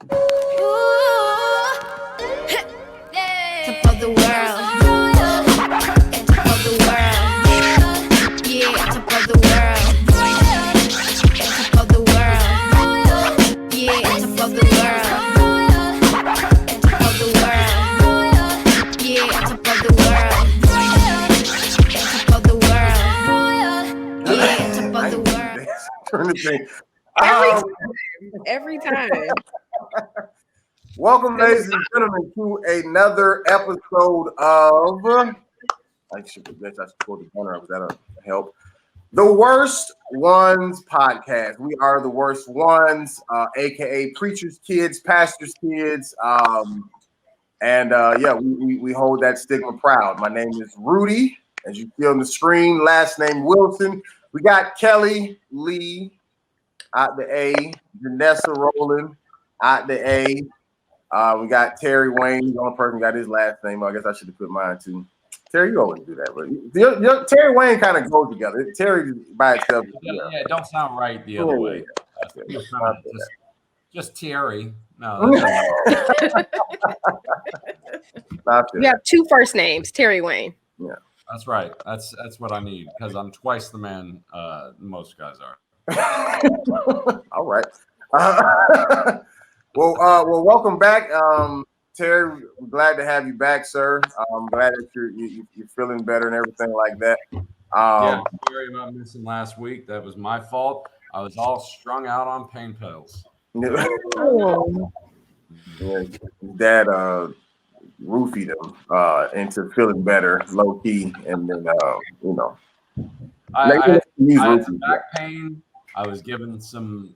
Top of the world. Top of the world. Yeah, top of the world. Top of the world. Yeah, top of the world. Top of the world. Yeah, top of the world. Top of the world. Yeah, top of the world. Turn the thing. Every time. Welcome, ladies and gentlemen, to another episode of. I should pull the corner up. That'll help. The Worst Ones podcast. We are the Worst Ones, aka preachers' kids, pastors' kids, we hold that stigma proud. My name is Rudy, as you see on the screen. Last name Wilson. We got Kellie Lee out the A, Janessa Rowland out the A. We got Terry Wayne. The only person got his last name. I guess I should have put mine too. Terry, you always do that, but Terry Wayne kind of goes together. Terry by itself. Yeah, it don't sound right the other way. Just Terry. No. We have two first names, Terry Wayne. Yeah, that's right. That's what I need because I'm twice the man most guys are. All right. Well, welcome back, Terry. We're glad to have you back, sir. I'm glad that you're feeling better and everything like that. Sorry about missing last week. That was my fault. I was all strung out on pain pills. Dad roofied him into feeling better, low key, and then I had some back pain. I was given some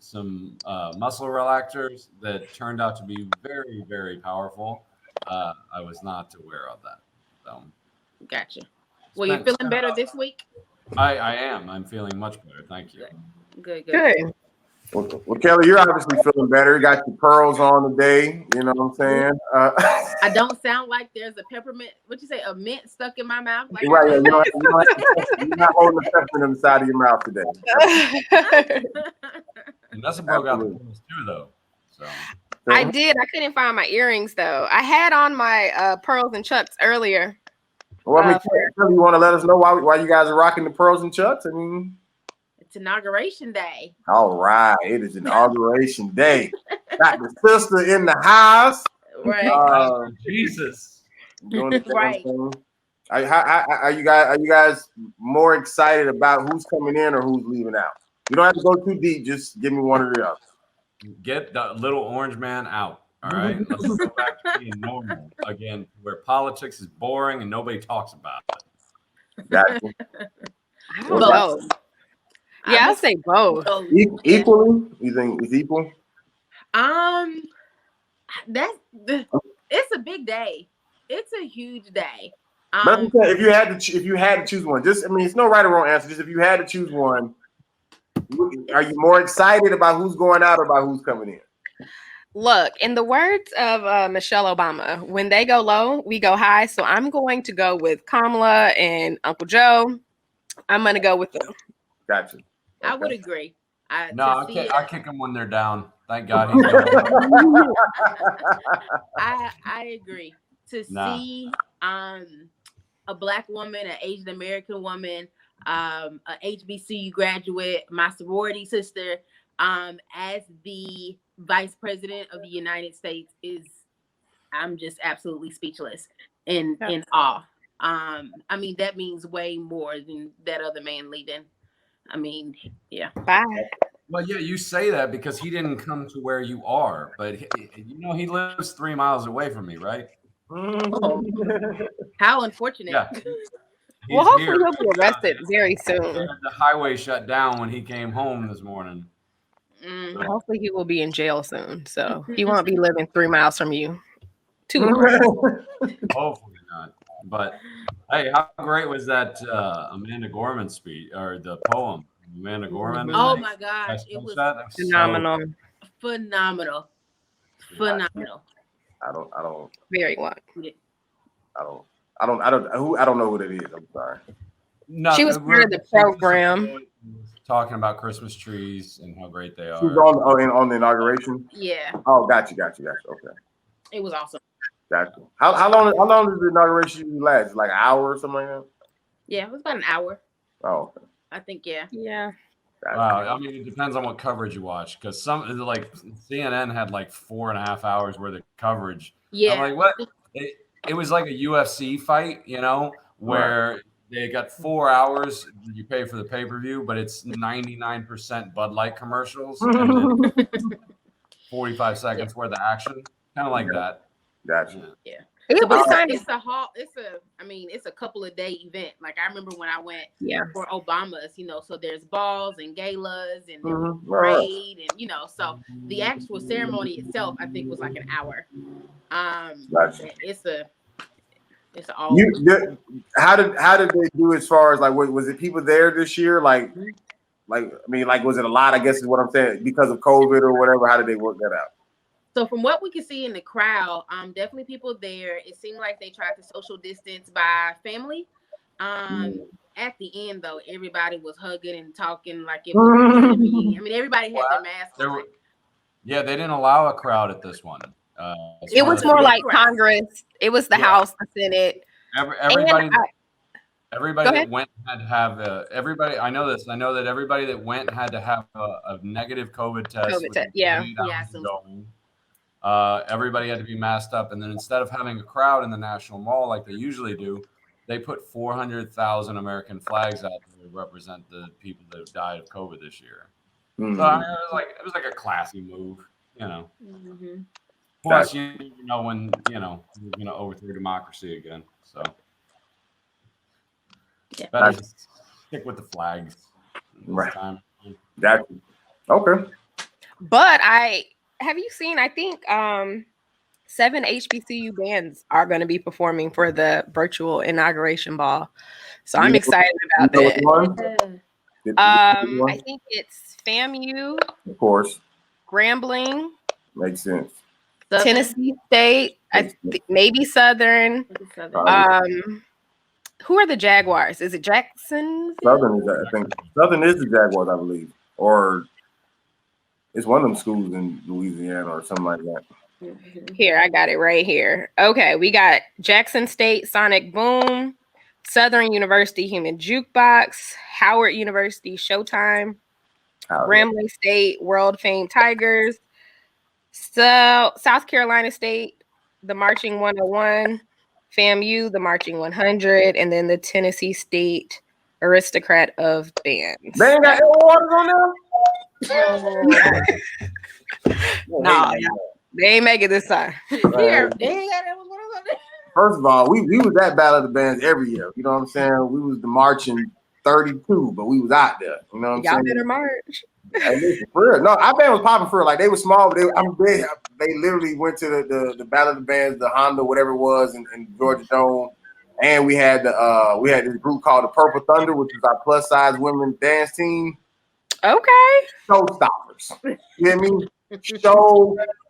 muscle relaxers that turned out to be very, very powerful. I was not aware of that. So, gotcha. Well, you're feeling better this week? I am. I'm feeling much better. Thank you. Good. Well, Kellie, you're obviously feeling better. You got your pearls on today. You know what I'm saying? I don't sound like there's a peppermint. What you say? A mint stuck in my mouth? Like, right. Yeah, you're not holding the peppermint on the side of your mouth today. And that's broke out the pearls too, though. So I did. I couldn't find my earrings though. I had on my pearls and chucks earlier. Well, I mean, Kellie, you want to let us know why you guys are rocking the pearls and chucks? I mean. It's Inauguration Day. All right, it is Inauguration Day. Got the sister in the house. Right. Jesus. Right. Are you guys more excited about who's coming in or who's leaving out? You don't have to go too deep. Just give me one or the other. Get the little orange man out. All right. Let's go back to being normal again, where politics is boring and nobody talks about it. Gotcha. I don't know. Yeah, I'll say both. Equally? You think it's equal? It's a big day. It's a huge day. But if you had to choose one, it's no right or wrong answer. Just if you had to choose one, are you more excited about who's going out or about who's coming in? Look, in the words of Michelle Obama, when they go low, we go high. So I'm going to go with Kamala and Uncle Joe. I'm going to go with them. Gotcha. I would agree. I kick them when they're down. Thank God. I agree. See a Black woman, an Asian American woman, a HBCU graduate, my sorority sister, as the Vice President of the United States I'm just absolutely speechless in awe. I mean, that means way more than that other man leading. I mean, yeah. Bye. Well, yeah, you say that because he didn't come to where you are, but he lives 3 miles away from me, right? Oh. How unfortunate. Yeah. Well, hopefully he'll be arrested very soon. The highway shut down when he came home this morning. Hopefully he will be in jail soon, so he won't be living 3 miles from you. Too long. Hopefully not. But hey, how great was that Amanda Gorman speech or the poem? Amanda Gorman. Oh my gosh, it was phenomenal. Phenomenal. I don't. Very what? I don't know what it is. I'm sorry. No, She was part of the program. Talking about Christmas trees and how great they are. She was on the inauguration. Yeah, Oh, got you. Okay, it was awesome. got you. How long does the inauguration usually last? Like an hour or something like that? Yeah, it was about an hour. Oh, okay. I think. Yeah. Wow, I mean, it depends on what coverage you watch, because some like CNN had like 4.5 hours worth of coverage. Yeah. I'm like, what? It was like a UFC fight, where they got 4 hours. You pay for the pay-per-view, but it's 99% Bud Light commercials and then 45 seconds worth of action, kind of like that. Gotcha. Yeah. It So, was but kind of, it's a couple of day event. Like I remember when I went yeah. for Obama's, so there's balls and galas and Right. parade and so the actual ceremony itself I think was like an hour. Gotcha. It's all. How did they do as far as like was it people there this year? Like was it a lot? I guess is what I'm saying, because of COVID or whatever. How did they work that out? So from what we could see in the crowd, definitely people there. It seemed like they tried to social distance by family. At the end, though, everybody was hugging and talking like it was a reunion. I mean, everybody had their masks on. Yeah, they didn't allow a crowd at this one. It was more like Congress. It was the House, the Senate. Everybody that went had to have everybody. I know this. I know that everybody that went had to have a negative COVID test. Everybody had to be masked up, and then instead of having a crowd in the National Mall like they usually do, they put 400,000 American flags out to represent the people that have died of COVID this year. So I mean, it was like a classy move, Plus, you know when you're going to overthrow democracy again, so better just stick with the flags this time. Exactly. Okay. But have you seen? I think 7 HBCU bands are going to be performing for the virtual inauguration ball, so I'm excited about that. I think it's FAMU, of course, Grambling, makes sense, Tennessee State, maybe Southern. Who are the Jaguars? Is it Jackson? Southern is, I think Southern is the Jaguars, I believe, or it's one of them schools in Louisiana or something like that. Here, I got it right here. Okay, we got Jackson State Sonic Boom, Southern University Human Jukebox, Howard University Showtime, Grambling State World Famed Tigers, South Carolina State the Marching 101, FAMU the Marching 100, and then the Tennessee State Aristocrat of Bands. They ain't got air waters on there? No, they ain't make it this time. First of all, we was at Battle of the Bands every year. You know what I'm saying? We was the marching 32, but we was out there. You know what I'm saying? Y'all better march. Hey, for real. No, our band was popping for real. Like they were small, but they literally went to the Battle of the Bands, the Honda, whatever it was, in Georgia Dome. And we had this group called the Purple Thunder, which is our plus size women dance team. Okay. Showstoppers. You hear me?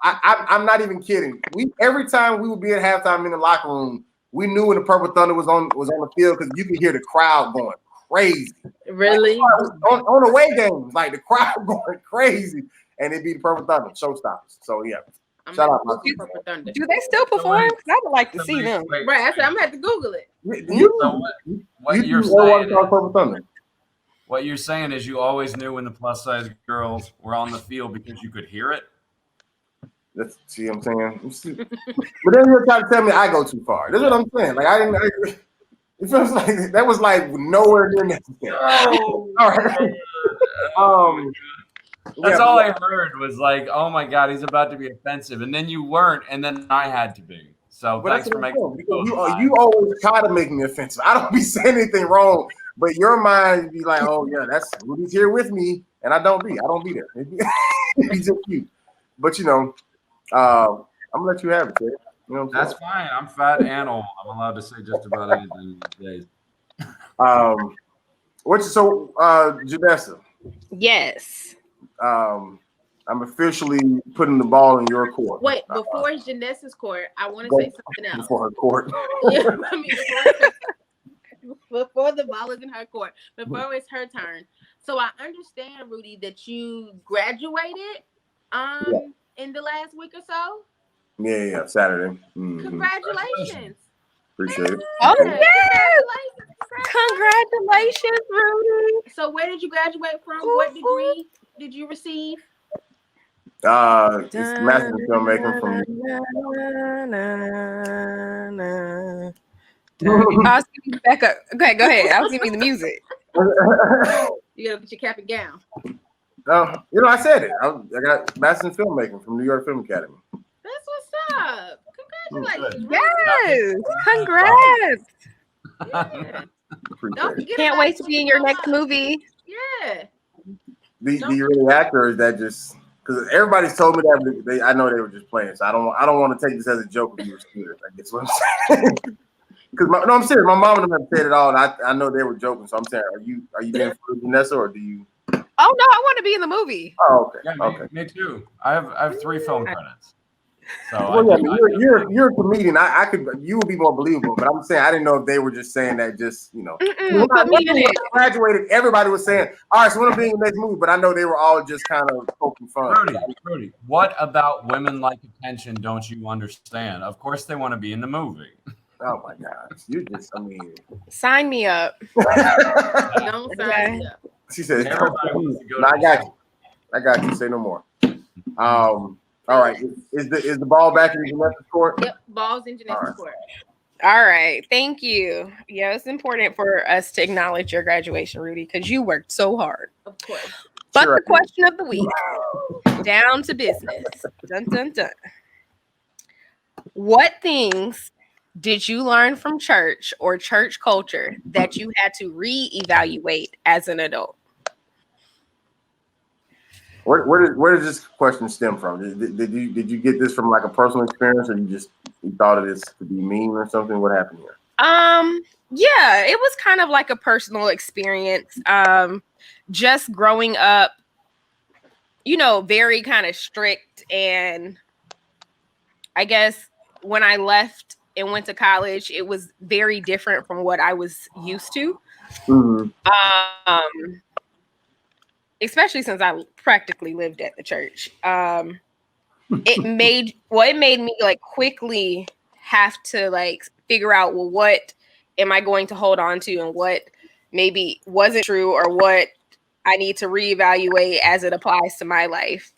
I'm not even kidding. Every time we would be at halftime in the locker room, we knew when the Purple Thunder was on the field because you could hear the crowd going crazy. Really? Like, on away games, like the crowd going crazy, and it'd be the Purple Thunder, Showstoppers. So yeah. Shout out to Purple Thunder. Do they still perform? Because I would like to see them. Right. I said I'm gonna have to Google it. What you're saying is you always knew when the plus size girls were on the field because you could hear it. See what I'm saying? But then you're trying to tell me I go too far. That's what I'm saying. Like it feels like that was like nowhere near necessary. Oh, all right. That's all I heard was like, oh my God, he's about to be offensive. And then you weren't, and then I had to be. So but thanks for making me you always try to make me offensive. I don't be saying anything wrong, but your mind be like, oh yeah, that's Rudy's here with me, and I don't be there. He's just cute. But I'm gonna let you have it, kid. You know what I'm That's fine. I'm fat and old. I'm allowed to say just about anything these days. Janessa. Yes. I'm officially putting the ball in your court. Wait, before Janessa's court, I want to say something else. Before her court. Yeah, before the ball is in her court, before it's her turn. So I understand, Rudy, that you graduated in the last week or so. Yeah, Saturday. Mm-hmm. Congratulations. Appreciate it. Oh, Appreciate it. yes. Congratulations, Rudy. So where did you graduate from? What degree did you receive? It's Master of Filmmaking from. I'll see you back up. Okay, go ahead. I'll give you the music. You gotta put your cap and gown. You know, I said it. I got Master in Filmmaking from New York Film Academy. That's what's up. Congratulations. Yes. Congrats. Yeah. Don't forget. Can't wait to be in your next movie. Yeah. Do you really act, or is that just because everybody's told me that I know they were just playing, so I don't want to take this as a joke if you were serious. I guess what I'm saying. Because I'm serious. My mom and them have said it all, and I know they were joking. So I'm saying, are you being for Janessa, or do you? Oh no, I want to be in the movie. Oh, okay. Yeah, Okay. Me too. I have 3 film credits. So you're a comedian. You would be more believable, but I'm saying I didn't know if they were just saying that when I graduated, everybody was saying, all right, so when I'm being in the next movie, but I know they were all just kind of poking fun. Rudy, what about women like attention don't you understand? Of course they want to be in the movie. Oh my gosh. Sign me up. Don't sign me up. She said, everybody wants to go. I got you. Say no more. All right. Is the ball back in Janessa's court? Yep, ball's in Janessa's court. All right. Thank you. Yeah, it's important for us to acknowledge your graduation, Rudy, because you worked so hard. Of course. But the question of the week, down to business. Dun, dun, dun. What things did you learn from church or church culture that you had to reevaluate as an adult? Where does this question stem from? Did you get this from like a personal experience, or you thought of this to be mean or something? What happened here? Yeah, it was kind of like a personal experience. Just growing up, very kind of strict, and I guess when I left and went to college, it was very different from what I was used to. Mm-hmm. Especially since I practically lived at the church. It made me like quickly have to like figure out, well, what am I going to hold on to and what maybe wasn't true, or what I need to reevaluate as it applies to my life.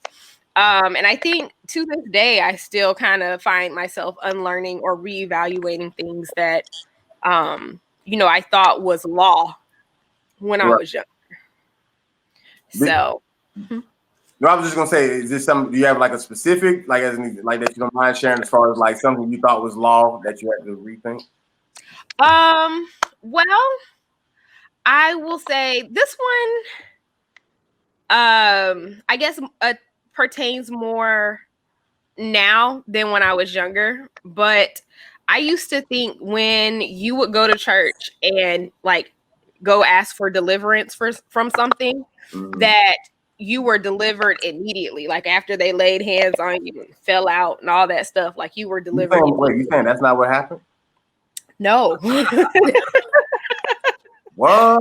And I think to this day, I still kind of find myself unlearning or reevaluating things that, I thought was law when I was young. So, no, I was just gonna say, is this something? Do you have like a specific, like that you don't mind sharing, as far as like something you thought was law that you had to rethink? Well, I will say this one, I guess pertains more now than when I was younger. But I used to think when you would go to church and like go ask for deliverance from something, that you were delivered immediately. Like after they laid hands on you and fell out and all that stuff, like you were delivered. You saying that's not what happened? No. What?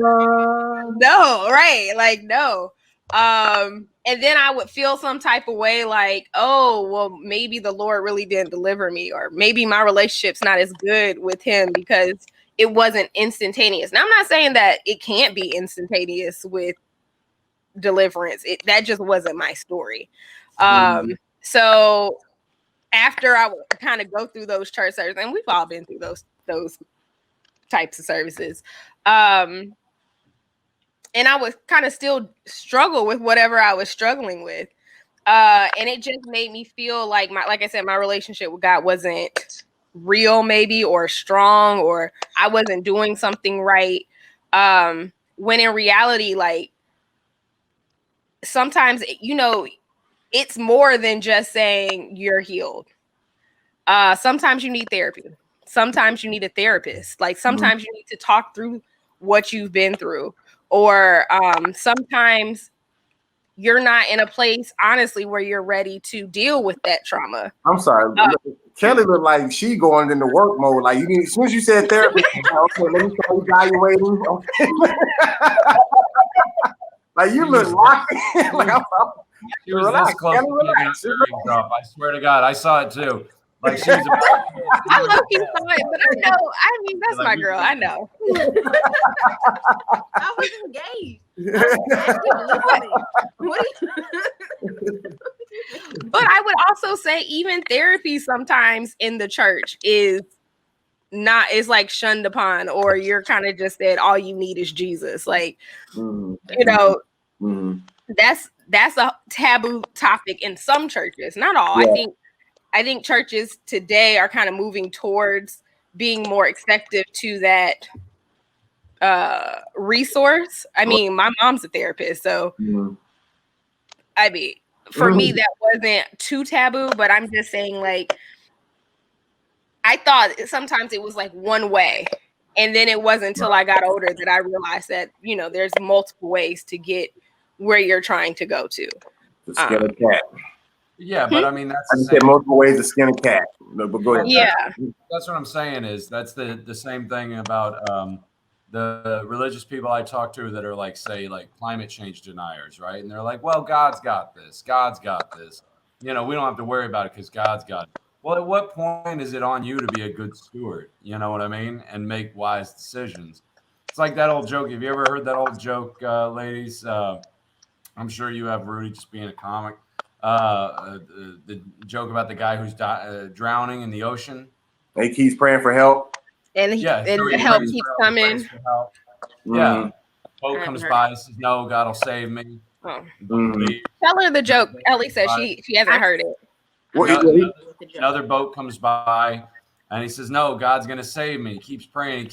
No, right. Like, no. And then I would feel some type of way like, oh, well, maybe the Lord really didn't deliver me, or maybe my relationship's not as good with him because it wasn't instantaneous. Now, I'm not saying that it can't be instantaneous with deliverance. That just wasn't my story. So after I would kind of go through those church services, and we've all been through those types of services, and I would kind of still struggle with whatever I was struggling with, and it just made me feel like like I said, my relationship with God wasn't real, maybe, or strong, or I wasn't doing something right, when in reality, like, sometimes, it's more than just saying you're healed. Sometimes you need therapy. Sometimes you need a therapist. Like sometimes you need to talk through what you've been through. Or sometimes you're not in a place, honestly, where you're ready to deal with that trauma. I'm sorry. Kellie looked like she going into work mode. Like you need, as soon as you said therapy, okay, let me start evaluating. Okay. Like you look locked in. Like she was this close to taking her earrings off. I swear to God, I saw it too. Like she was about I love you saw it, but I know. I mean, that's my girl. I know. I was engaged. But I would also say even therapy sometimes in the church is like shunned upon, or you're kind of just said all you need is Jesus. Like, you know, that's a taboo topic in some churches, not all. Yeah. I think churches today are kind of moving towards being more receptive to that resource. I mean, my mom's a therapist, so I mean, for me that wasn't too taboo, but I'm just saying, like, I thought sometimes it was like one way, and then it wasn't until I got older that I realized that, you know, there's multiple ways to get where you're trying to go to. To skin a cat. Yeah, but I mean, that's I said multiple ways to skin a cat. No, but go ahead. Yeah, that's what I'm saying. Is that's the same thing about the religious people I talk to that are like, say, like climate change deniers, right? And they're like, well, God's got this. God's got this. You know, we don't have to worry about it because God's got it. Well, at what point is it on you to be a good steward? You know what I mean? And make wise decisions. It's like that old joke. Have you ever heard that old joke, ladies? I'm sure you have, Rudy, just being a comic. The joke about the guy who's drowning in the ocean. He keeps praying for help. And the help keeps coming. Yeah. Boat comes by and says, no, God will save me. Oh. Tell her the joke. Ellie says she hasn't heard it. Another boat comes by and he says, no, God's going to save me. He keeps praying.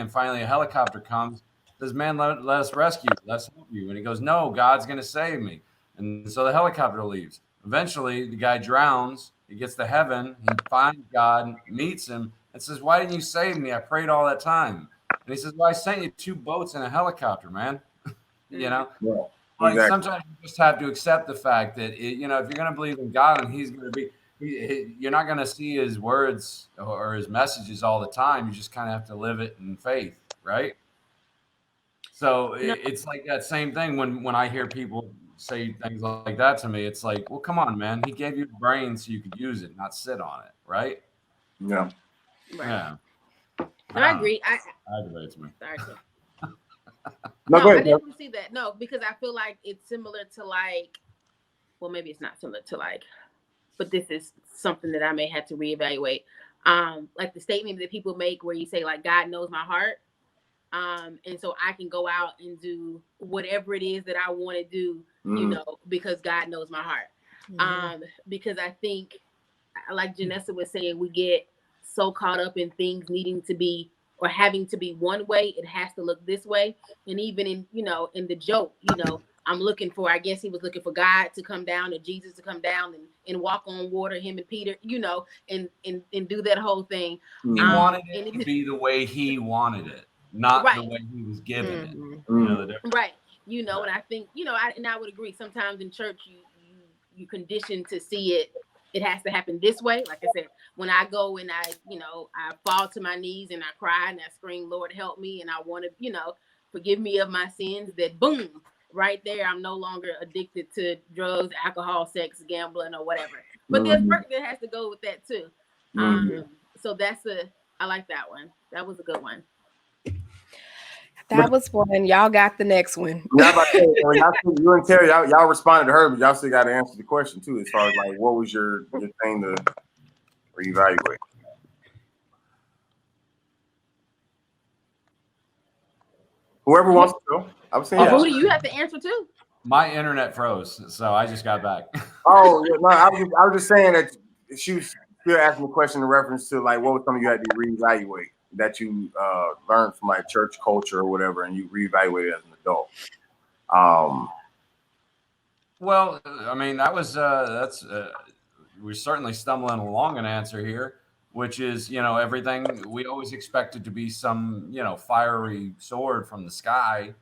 And finally a helicopter comes. Says, man, let us rescue you. Let's help you. And he goes, no, God's going to save me. And so the helicopter leaves. Eventually, the guy drowns. He gets to heaven. He finds God, meets him, and says, why didn't you save me? I prayed all that time. And he says, well, I sent you 2 boats and a helicopter, man. You know? Yeah, like exactly. Sometimes you just have to accept the fact that, you know, if you're going to believe in God and he's going to be, you're not going to see his words or his messages all the time. You just kind of have to live it in faith, right? So it's like that same thing when I hear people say things like that to me. It's like, well, come on, man. He gave you the brain so you could use it, not sit on it, right? Yeah. Right. Yeah. No, I agree. I aggravates me. Sorry. No, I definitely see that. No, because I feel like it's similar to like, well, maybe it's not similar to like, but this is something that I may have to reevaluate. Like the statement that people make where you say like, God knows my heart. And so I can go out and do whatever it is that I want to do, you know, because God knows my heart. Because I think, like Janessa was saying, we get so caught up in things needing to be or having to be one way. It has to look this way. And even in, you know, in the joke, you know, I guess he was looking for God to come down and Jesus to come down and walk on water, him and Peter, you know, and do that whole thing. He wanted it to be the way he wanted it. Not the way he was given it. You know, the difference. Right. You know, and I think, you know, I would agree. Sometimes in church, you condition to see it has to happen this way. Like I said, when I go and I fall to my knees and I cry and I scream, Lord, help me. And I want to, you know, forgive me of my sins, that boom, right there, I'm no longer addicted to drugs, alcohol, sex, gambling, or whatever. But there's work that has to go with that too. So I like that one. That was a good one. That was one. Y'all got the next one. Yeah, you and Terry, y'all responded to her, but y'all still got to answer the question too, as far as like, what was your thing to reevaluate? Whoever wants to go. I was saying. Rudy, you have to answer too. My internet froze, so I just got back. Oh, yeah, no, I was just saying that she was still asking a question in reference to like what was something you had to reevaluate that you learned from like church culture or whatever, and you reevaluated as an adult. Well, I mean, that was we're certainly stumbling along an answer here, which is, you know, everything we always expected to be some, you know, fiery sword from the sky,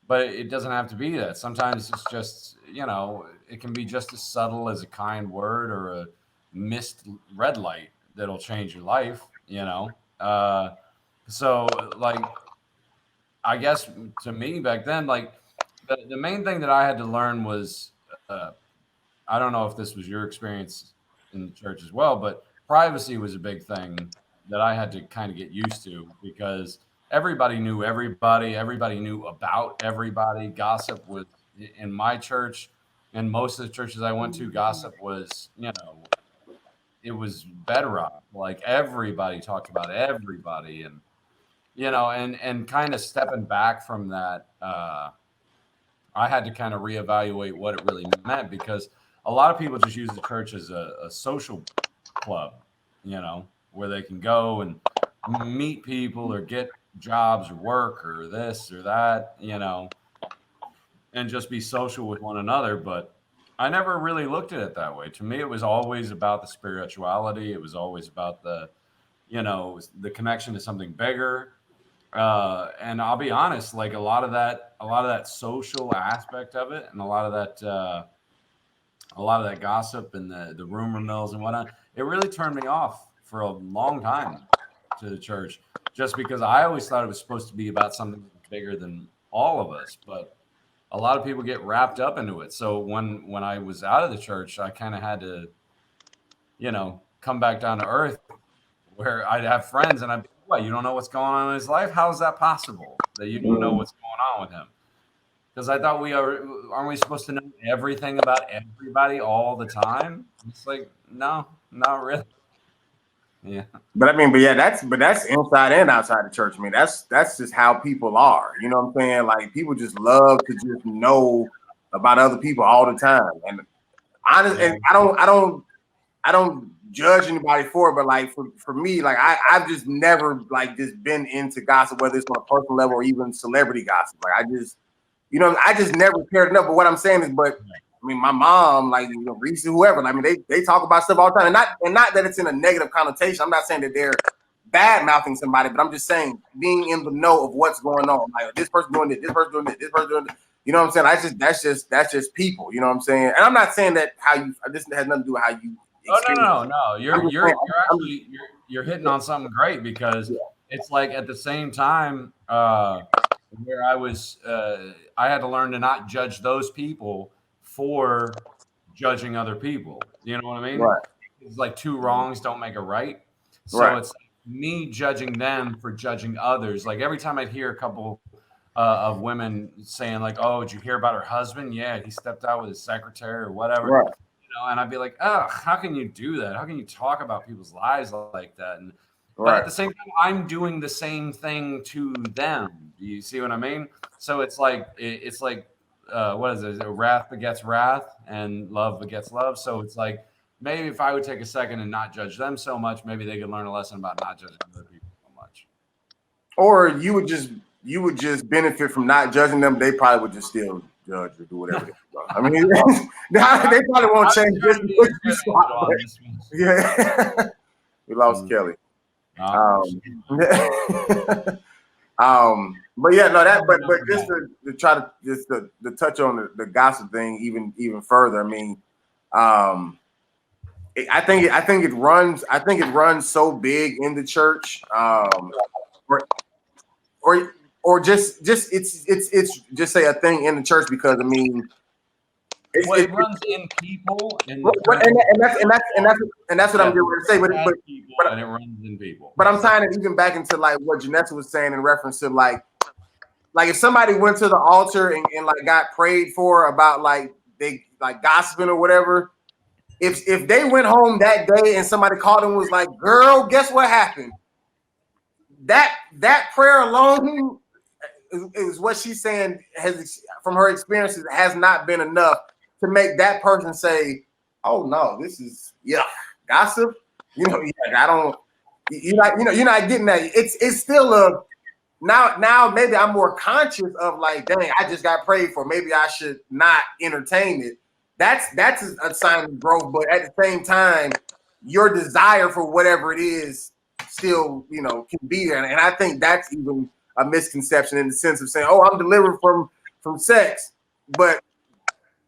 but it doesn't have to be that. Sometimes it's just, you know, it can be just as subtle as a kind word or a missed red light, that'll change your life, you know. So like, I guess to me back then, like the main thing that I had to learn was, I don't know if this was your experience in the church as well, but privacy was a big thing that I had to kind of get used to, because everybody knew everybody, everybody knew about everybody. Gossip was in my church, and most of the churches I went to, gossip was, you know, it was bedrock. Like everybody talked about everybody, and you know, and kind of stepping back from that, I had to kind of reevaluate what it really meant, because a lot of people just use the church as a social club, you know, where they can go and meet people or get jobs or work or this or that, you know, and just be social with one another. But I never really looked at it that way. To me, it was always about the spirituality. It was always about the, you know, the connection to something bigger. And I'll be honest, like a lot of that social aspect of it, and a lot of that gossip and the rumor mills and whatnot, it really turned me off for a long time to the church, just because I always thought it was supposed to be about something bigger than all of us. But a lot of people get wrapped up into it. So when I was out of the church, I kind of had to, you know, come back down to earth, where I'd have friends and I'd be, what, you don't know what's going on in his life? How is that possible that you don't know what's going on with him? Because I thought aren't we supposed to know everything about everybody all the time? It's like, no, not really. Yeah. But I mean, but that's inside and outside the church. I mean, that's just how people are. You know what I'm saying? Like people just love to just know about other people all the time. And honestly, and I don't judge anybody for it, but like for me, like I've just never like just been into gossip, whether it's on a personal level or even celebrity gossip. Like I just never cared enough. But what I'm saying is, but I mean, my mom, like, you know, Reese, whoever, I mean, they talk about stuff all the time, and not that it's in a negative connotation. I'm not saying that they're bad mouthing somebody, but I'm just saying being in the know of what's going on. Like this person doing this person doing this, this person doing this. You know what I'm saying? That's just people. You know what I'm saying? And I'm not saying that this has nothing to do with how you. No. You're hitting on something great, because it's like at the same time, where I was, I had to learn to not judge those people for judging other people. You know what I mean? Right. It's like two wrongs don't make a right. So it's like me judging them for judging others. Like every time I'd hear a couple of women saying like, "Oh, did you hear about her husband? Yeah, he stepped out with his secretary or whatever." Right. You know, and I'd be like, "Oh, how can you do that? How can you talk about people's lives like that?" And but at the same time, I'm doing the same thing to them. Do you see what I mean? So it's like what is it? Wrath begets wrath, and love begets love. So it's like maybe if I would take a second and not judge them so much, maybe they could learn a lesson about not judging other people so much. Or you would just benefit from not judging them. They probably would just still judge or do whatever they want. I mean, they probably won't change this. Yeah, we lost Kelly. But yeah, no, but just to try to just to touch on the gossip thing even further. I mean, I think it runs so big in the church, or just it's just say a thing in the church, because I mean. It runs in people, and that's what I'm going to say. But it runs in people. But I'm tying it even back into like what Janessa was saying in reference to like if somebody went to the altar and like got prayed for about like they like gossiping or whatever. If they went home that day and somebody called and was like, "Girl, guess what happened?" That prayer alone is what she's saying from her experiences has not been enough to make that person say, "Oh no, this is gossip." You know, I don't. You're not getting that. It's still a now. Maybe I'm more conscious of like, dang, I just got prayed for. Maybe I should not entertain it. That's a sign of growth. But at the same time, your desire for whatever it is still, can be there. And I think that's even a misconception in the sense of saying, "Oh, I'm delivered from sex," but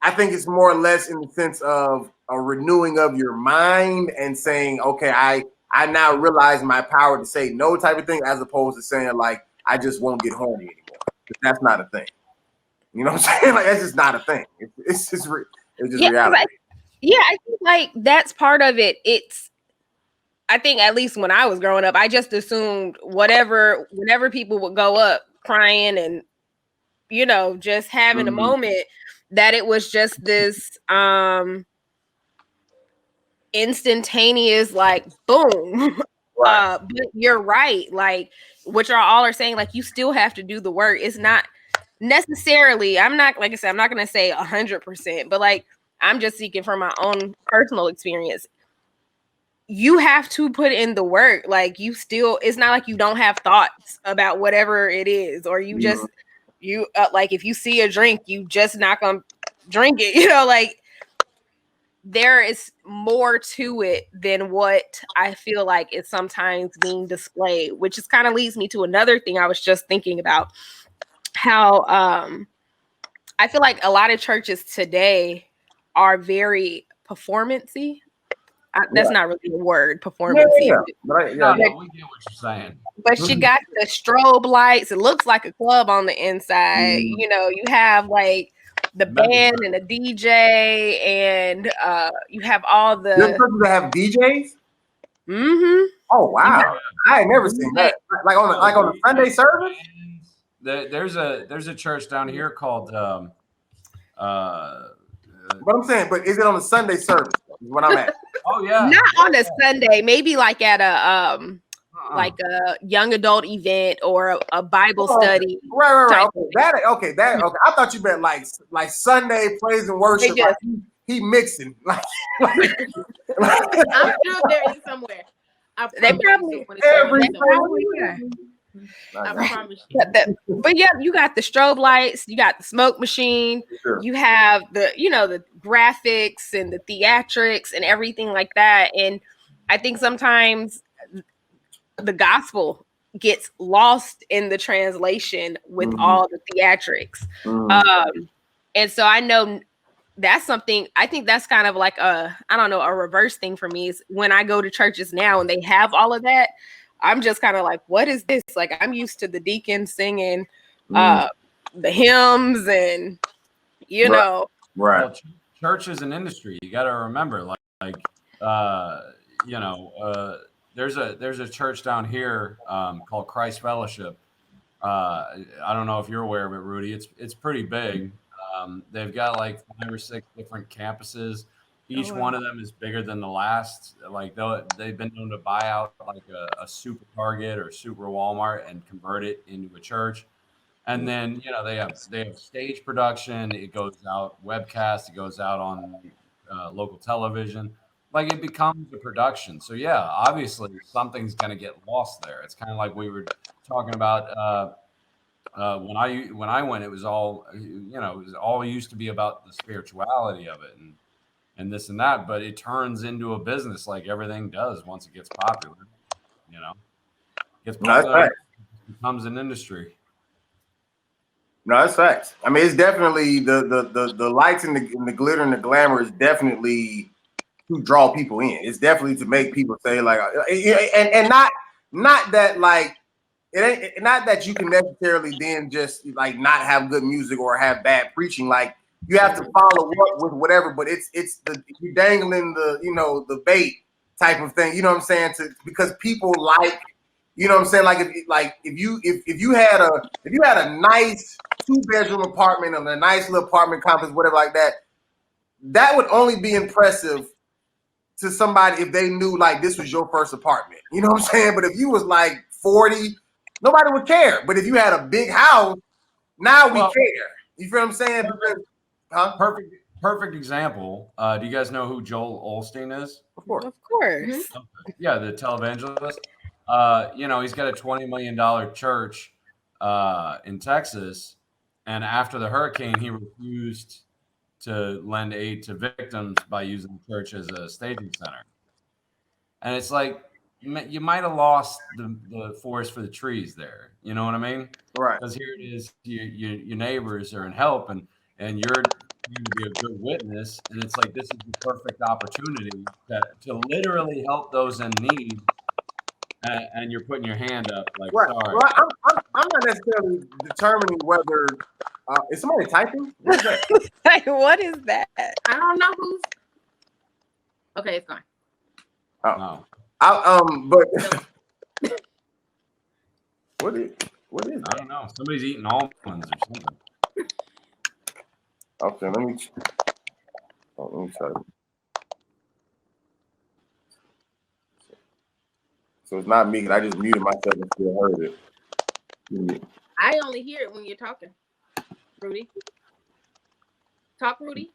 I think it's more or less in the sense of a renewing of your mind and saying, "Okay, I I now realize my power to say no type of thing, as opposed to saying like I just won't get horny anymore. That's not a thing. You know what I'm saying? Like that's just not a thing. It's just reality. I think like that's part of it. I think at least when I was growing up, I just assumed whenever people would go up crying and just having a moment, that it was just this instantaneous like boom. Right. But you're right, like what y'all all are saying, like you still have to do the work. It's not necessarily, I'm not, like I said, I'm not gonna say 100%, but like I'm just speaking from my own personal experience. You have to put in the work. Like you still, it's not like you don't have thoughts about whatever it is, or you just like if you see a drink, you just not gonna drink it. Like there is more to it than what I feel like is sometimes being displayed, which is kind of leads me to another thing I was just thinking about. How I feel like a lot of churches today are very performance-y. That's not really a word, performance. Yeah. We get what you're saying. But you got the strobe lights. It looks like a club on the inside. You have like the band and the DJ, and you have all the. There's churches that have DJs. Mm-hmm. Oh wow! I ain't never seen that. Like on a Sunday service. There's a church down here called. But I'm saying, but is it on a Sunday service? Is what I'm at. Oh yeah. Not on a Sunday. Maybe like at a like a young adult event or a Bible study. Right. Okay. I thought you meant like Sunday praise and worship. Like he mixing. I'm sure there is somewhere. They probably I promise you. But yeah, you got the strobe lights, you got the smoke machine, you have the the graphics and the theatrics and everything like that. And I think sometimes the gospel gets lost in the translation with all the theatrics. And so I know that's something, I think that's kind of like a reverse thing for me, is when I go to churches now and they have all of that, I'm just kind of like, what is this? Like, I'm used to the deacons singing the hymns and, know. Right. Well, church is an industry. You got to remember, there's a church down here called Christ Fellowship. I don't know if you're aware of it, Rudy. It's pretty big. They've got like 5 or 6 different campuses. Each one of them is bigger than the last. Like they've been known to buy out like a super Target or super Walmart and convert it into a church. And then they have stage production. It goes out webcast. It goes out on local television. Like it becomes a production. So yeah, obviously something's gonna get lost there. It's kind of like we were talking about when I went. It was all it was all used to be about the spirituality of it and this and that, but it turns into a business like everything does once it gets popular. Gets popular, it becomes an industry. No, that's facts. I mean, it's definitely the lights and the glitter and the glamour is definitely to draw people in. It's definitely to make people say like, and not that like it ain't not that you can necessarily then just like not have good music or have bad preaching. Like you have to follow up with whatever, but it's you dangling the the bait type of thing. You know what I'm saying? Because people like. You know what I'm saying? Like if you had a nice 2-bedroom apartment or a nice little apartment complex, whatever like that, that would only be impressive to somebody if they knew like this was your first apartment. You know what I'm saying? But if you was like 40, nobody would care. But if you had a big house, now we care. You feel what I'm saying? Perfect example. Do you guys know who Joel Osteen is? Of course. Mm-hmm. Yeah, the televangelist. He's got a $20 million church in Texas, and after the hurricane, he refused to lend aid to victims by using the church as a staging center. And it's like you might have lost the forest for the trees there. You know what I mean? Right. Because here it is, your neighbors are in help, and you're to be a good witness, and it's like this is the perfect opportunity to literally help those in need. and you're putting your hand up like, Right. sorry. Well, I'm not necessarily determining whether is somebody typing? What is that? Like, what is that? I don't know who's. Okay, it's gone. No. But what is that? I don't know. Somebody's eating almonds or something. Okay, let me try. So it's not me because I just muted myself and still heard it. Yeah. I only hear it when you're talking, Rudy. Talk, Rudy.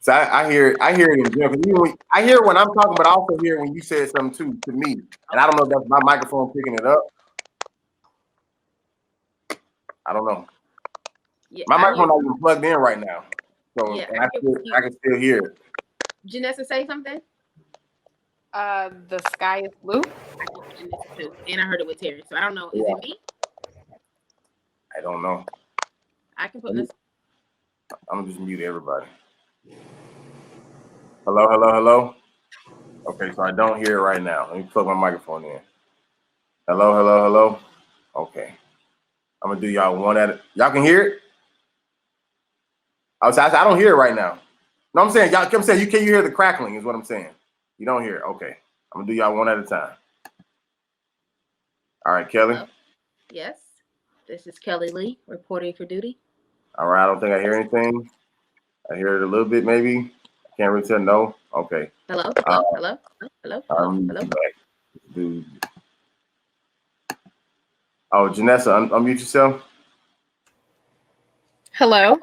So I hear it in general. I hear it when I'm talking, but I also hear it when you said something too to me. And I don't know if that's my microphone picking it up. I don't know. Yeah, My microphone not even plugged in right now, so Yeah, I can still hear it. Janessa, say something. The sky is blue. And I heard it with Terry, so I don't know. Is it me? I don't know. I can put this. I'm gonna just mute everybody. Hello, hello, hello. Okay, so I don't hear it right now. Let me plug my microphone in. Hello, hello, hello. Okay, I'm gonna do y'all one at it. Y'all can hear it. I don't hear it right now. No, I'm saying y'all. I'm saying you hear the crackling is what I'm saying. You don't hear it. Okay, I'm gonna do y'all one at a time. All right, Kelly. Hello. Yes, this is Kellie Lee reporting for duty. All right, I don't think I hear anything. I hear it a little bit, maybe. I can't really tell. No. Okay. Hello. Hello. Hello. Dude. Oh, Janessa, unmute yourself. Hello.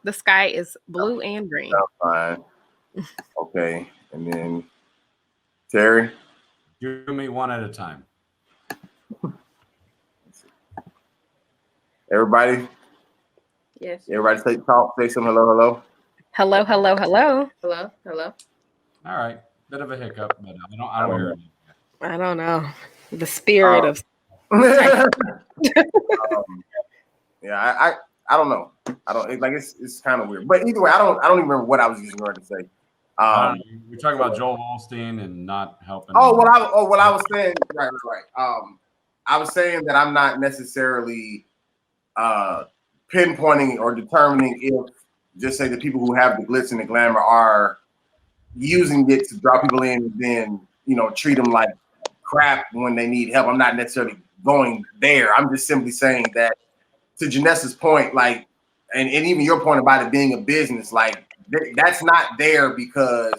The sky is blue and green. Fine. Okay, and then Terry. Do me one at a time. Everybody. Yes. Everybody say some hello, hello. Hello, hello, hello. Hello. Hello. All right. Bit of a hiccup, but I don't hear it. I don't know. The spirit of yeah, I don't know. I don't like it's kind of weird. But either way, I don't even remember what I was using to say. We're talking about Joel Osteen and not helping. I was saying right. I was saying that I'm not necessarily pinpointing or determining if just say the people who have the glitz and the glamour are using it to draw people in and then treat them like crap when they need help. I'm not necessarily going there. I'm just simply saying that to Janessa's point, like, and even your point about it being a business, like that's not there because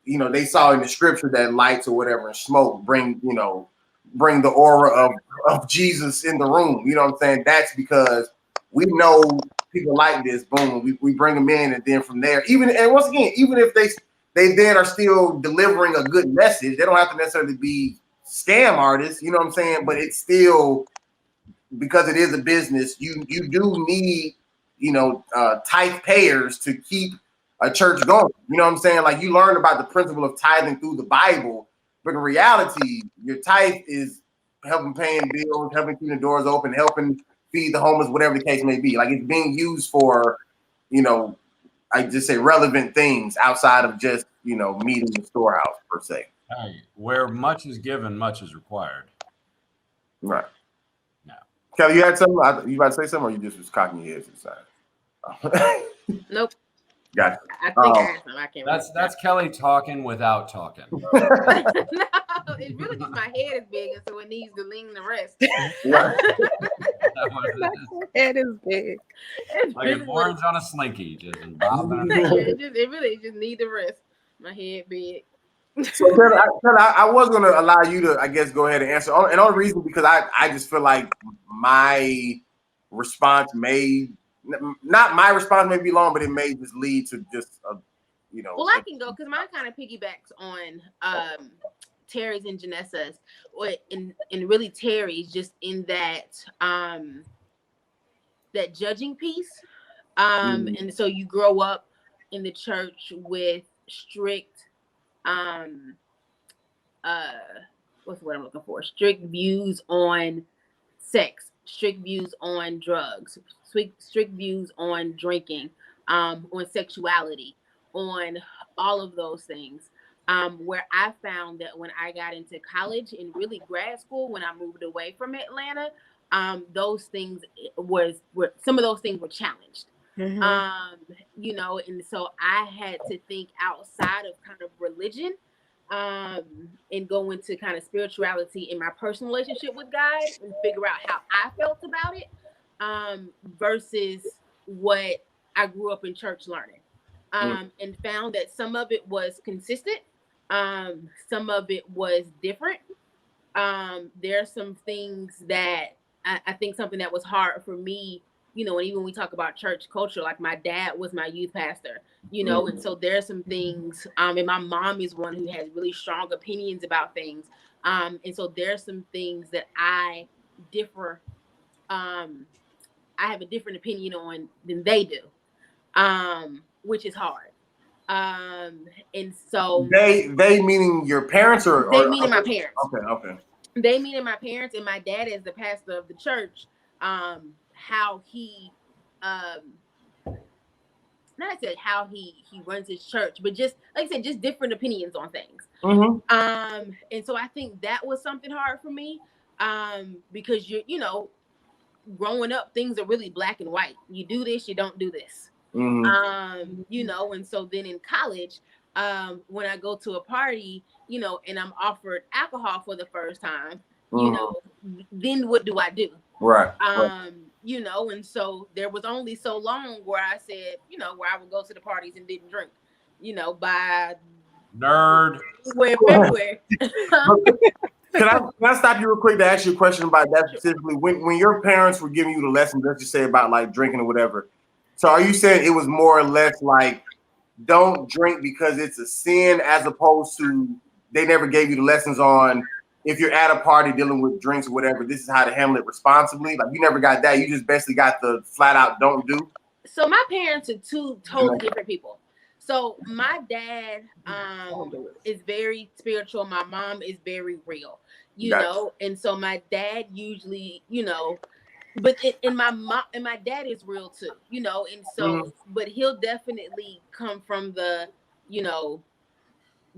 they saw in the scripture that lights or whatever and smoke bring the aura of Jesus in the room. You know what I'm saying? That's because we know people like this. Boom, we bring them in, and then from there, even if they then are still delivering a good message, they don't have to necessarily be scam artists. You know what I'm saying? But it's still, because it is a business, you do need tithe payers to keep a church going. You know what I'm saying? Like, you learn about the principle of tithing through the Bible, but in reality, your tithe is helping paying bills, helping keep the doors open, helping feed the homeless, whatever the case may be. Like, it's being used for, I just say relevant things outside of just, meeting the storehouse per se. Hey, where much is given, much is required. Right. No. Kelly, you had something? You about to say something, or you just was cocking your head to the side? Nope. Gotcha. I think I had some. I can't. That's Kelly talking without talking. No, it's really just my head is big, and so it needs to lean the rest. my head is big. Like an orange on a slinky, just bobbing. It really just needs the rest. My head big. So I was going to allow you to, I guess, go ahead and answer. And only reason because I just feel like my response not my response may be long, but it may just lead to just Well, I can go because mine kind of piggybacks on Terry's and Janessa's, and really Terry's, just in that that judging piece. And so you grow up in the church with strict what's the word I'm looking for? Strict views on sex, strict views on drugs, strict views on drinking, on sexuality, on all of those things. where I found that when I got into college and really grad school, when I moved away from Atlanta, those things were some of those things were challenged. You know, and so I had to think outside of kind of religion, and go into kind of spirituality in my personal relationship with God and figure out how I felt about it, versus what I grew up in church learning, and found that some of it was consistent, some of it was different. There are some things that I think something that was hard for me, you know, and even when we talk about church culture, like my dad was my youth pastor, you know, and so there's some things, and my mom is one who has really strong opinions about things. And so there's some things that I differ, I have a different opinion on than they do, which is hard. And so they meaning your parents or they meaning my parents. Okay. They meaning my parents, and my dad is the pastor of the church. How he, not to say how he runs his church, but just like I said, just different opinions on things. And so I think that was something hard for me, because you know, growing up, things are really black and white. You do this, you don't do this. You know, and so then in college, when I go to a party, you know, and I'm offered alcohol for the first time, you know, then what do I do? Right. You know, and so there was only so long where I said, you know, where I would go to the parties and didn't drink, you know, by nerd. February. Can I stop you real quick to ask you a question about that specifically? When your parents were giving you the lessons, let's just say about like drinking or whatever. So are you saying it was more or less like don't drink because it's a sin, as opposed to they never gave you the lessons on if you're at a party dealing with drinks or whatever, this is how to handle it responsibly? Like you never got that. You just basically got the flat out don't do. So my parents are two totally different people. So my dad is very spiritual. My mom is very real, you know. And so my dad usually, you know, but and my dad is real too, you know. And so, but he'll definitely come from the, you know,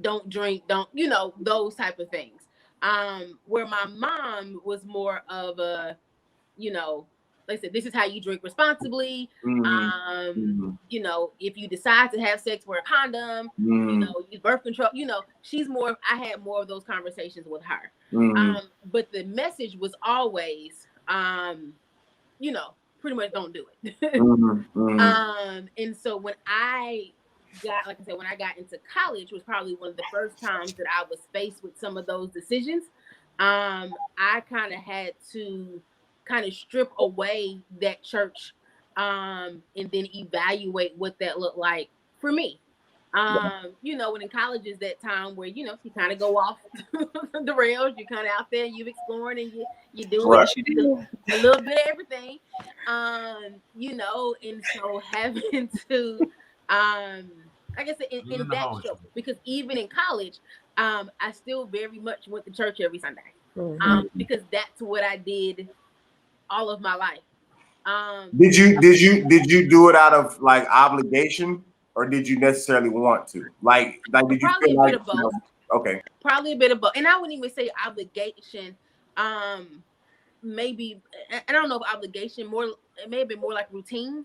don't drink, don't, you know, those type of things. Where my mom was more of a, you know, like I said, this is how you drink responsibly. You know, if you decide to have sex, wear a condom, you know, use birth control, you know, I had more of those conversations with her. But the message was always, you know, pretty much don't do it. And so when I got, like I said, when I got into college was probably one of the first times that I was faced with some of those decisions. I kind of had to kind of strip away that church, and then evaluate what that looked like for me. You know, when in college is that time where, you know, you kind of go off the rails, you're kind of out there, you're exploring, and you're doing a little bit of everything. You know, and so having to, I guess in that struggle, because even in college, I still very much went to church every Sunday, because that's what I did all of my life. Did you do it out of like obligation, or did you necessarily want to? Like did you probably feel a like, bit of both? you know, okay, probably a bit of both, and I wouldn't even say obligation. Maybe I don't know if obligation, more it may have been more like routine.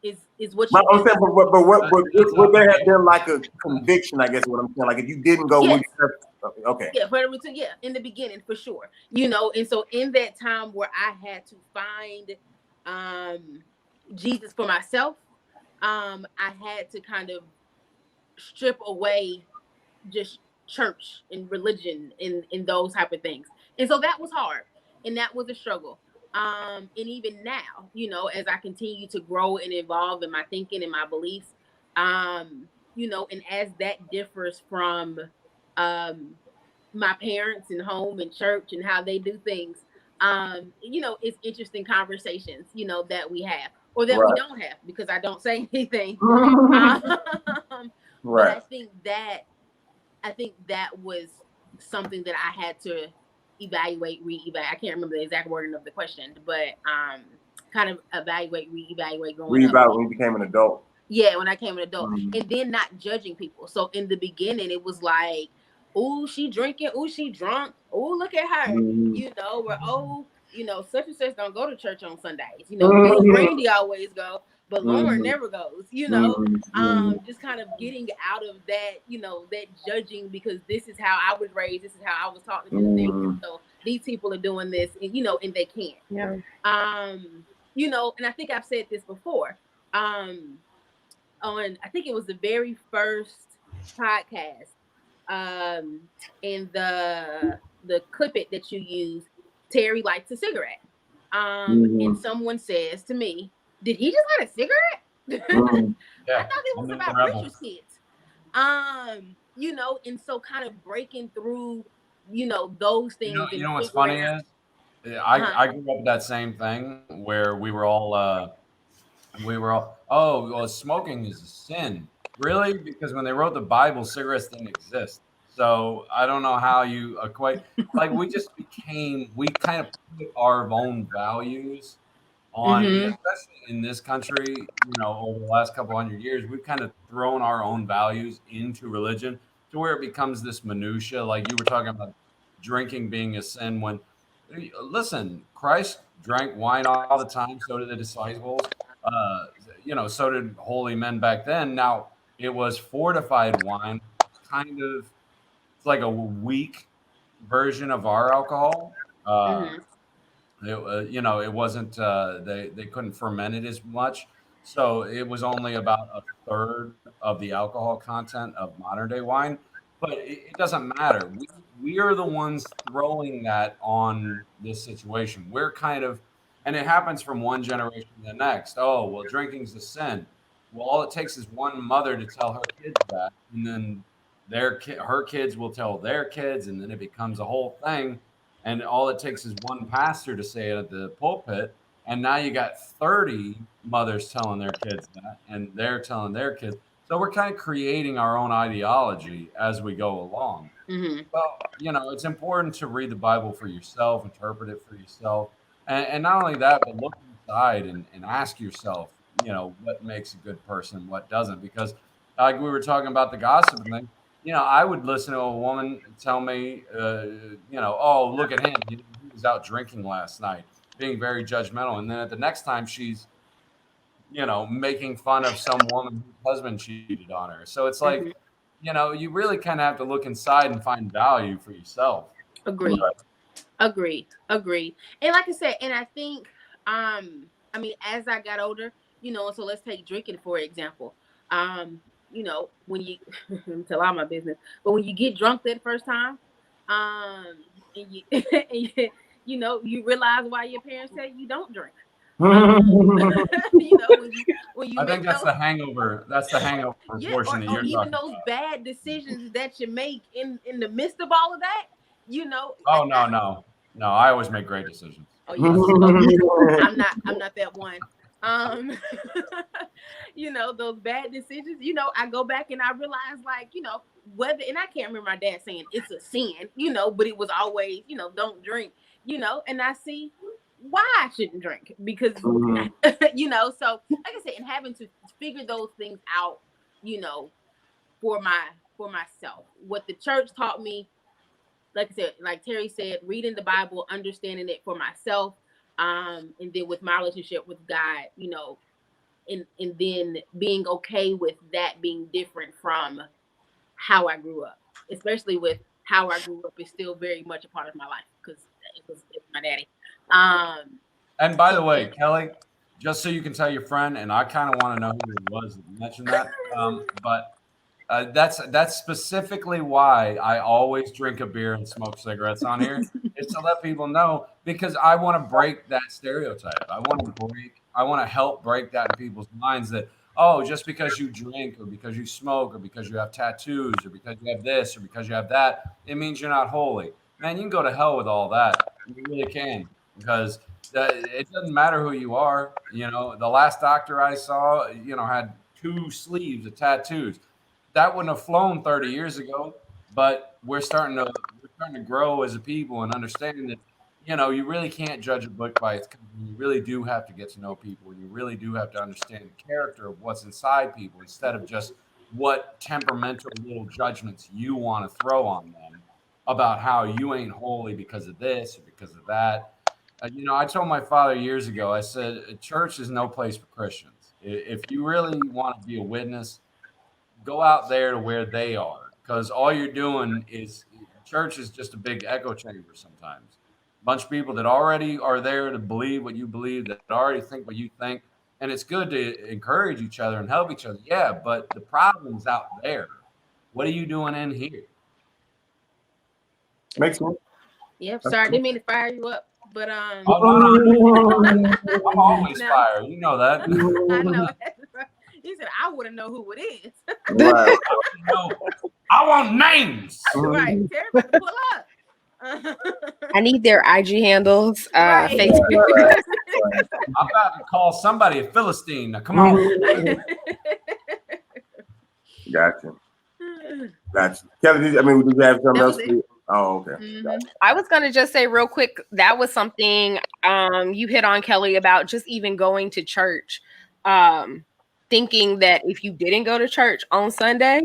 Is what you. I'm saying, but would there have been like a conviction? I guess what I'm saying, like if you didn't go, Yes. Okay. Yeah, for the routine, yeah, in the beginning for sure. You know, and so in that time where I had to find Jesus for myself, I had to kind of strip away just church and religion and those type of things. And so that was hard, and that was a struggle. And even now, you know, as I continue to grow and evolve in my thinking and my beliefs, you know, and as that differs from my parents and home and church and how they do things, you know, it's interesting conversations, you know, that we have or that we don't have, because I don't say anything. But I think that was something that I had to evaluate, reevaluate. I can't remember the exact wording of the question, but kind of evaluate, reevaluate going up. When you became an adult. Yeah, when I came an adult, and then not judging people. So in the beginning, it was like, "Oh, she drinking. Oh, she drunk. Oh, look at her." Or such and such don't go to church on Sundays. Me and Brandy always go, but Lauren never goes. Just kind of getting out of that, that judging, because this is how I was raised. This is how I was taught to do things. So these people are doing this, and and they can't. Yeah. And I think I've said this before. On I think it was the very first podcast, in the clip it that you use, Terry lights a cigarette. And someone says to me, "Did he just light a cigarette?" Yeah. I thought it was about preacher's kids. And so kind of breaking through, those things. You know what's funny is, I grew up with that same thing where we were all, oh, well, smoking is a sin. Really? Because when they wrote the Bible, cigarettes didn't exist. So I don't know how you equate. Like, we kind of put our own values on, especially in this country, over the last couple 100 years, we've kind of thrown our own values into religion to where it becomes this minutia. Like you were talking about drinking being a sin, when, listen, Christ drank wine all the time. So did the disciples. So did holy men back then. Now, it was fortified wine, kind of, it's like a weak version of our alcohol. It wasn't, they couldn't ferment it as much. So it was only about a third of the alcohol content of modern day wine. But it doesn't matter. We are the ones throwing that on this situation. We're kind of, and it happens from one generation to the next. Oh, well, drinking's a sin. Well, all it takes is one mother to tell her kids that, and then her kids will tell their kids, and then it becomes a whole thing. And all it takes is one pastor to say it at the pulpit, and now you got 30 mothers telling their kids that, and they're telling their kids. So we're kind of creating our own ideology as we go along. Well, it's important to read the Bible for yourself, interpret it for yourself, and not only that, but look inside and ask yourself, what makes a good person, what doesn't. Because like we were talking about the gossip thing, I would listen to a woman tell me, oh, look at him, he was out drinking last night, being very judgmental, and then at the next time she's making fun of some woman whose husband cheated on her. So it's like, you really kind of have to look inside and find value for yourself. Agreed. And like I said, and I think, as I got older, so let's take drinking for example. When you tell all my business, but when you get drunk that first time, and you realize why your parents say you don't drink. When you I think that's the hangover. That's the hangover portion. Or even those bad decisions that you make in the midst of all of that. Oh no! I always make great decisions. Oh yeah, I'm not that one. Those bad decisions. I go back and I realize, like, whether, and I can't remember my dad saying it's a sin, but it was always, don't drink, and I see why I shouldn't drink, because so like I said, and having to figure those things out, for myself. What the church taught me, like I said, like Terry said, reading the Bible, understanding it for myself, and then with my relationship with God, and then being okay with that being different from how I grew up, especially with how I grew up is still very much a part of my life, because it was my daddy. And by the way, Kelly, just so you can tell your friend, and I kind of want to know who it was that mentioned that, but that's specifically why I always drink a beer and smoke cigarettes on here, is to let people know, because I want to break that stereotype. I want to help break that in people's minds, that, oh, just because you drink or because you smoke or because you have tattoos or because you have this or because you have that, it means you're not holy. Man, you can go to hell with all that. You really can, because it doesn't matter who you are. The last doctor I saw, had 2 sleeves of tattoos. That wouldn't have flown 30 years ago, but we're starting to grow as a people and understanding that, you really can't judge a book by its cover. You really do have to get to know people, and you really do have to understand the character of what's inside people instead of just what temperamental little judgments you want to throw on them about how you ain't holy because of this or because of that. I told my father years ago, I said, church is no place for Christians. If you really want to be a witness, go out there to where they are, because all you're doing is church is just a big echo chamber sometimes. A bunch of people that already are there to believe what you believe, that already think what you think. And it's good to encourage each other and help each other. Yeah, but the problem's out there. What are you doing in here? Makes sense. Yep. Sorry, I didn't mean to fire you up, but no. I'm always fired. You know that. I know. He said, I want to know who it is. Right. I want names. Right. Everybody pull up. I need their IG handles, Right. Facebook. I'm about to call somebody a Philistine. Now, come on. Gotcha. Kellie, did you have something else? Oh, okay. Mm-hmm. I was going to just say real quick, that was something you hit on, Kellie, about just even going to church. Thinking that if you didn't go to church on Sunday,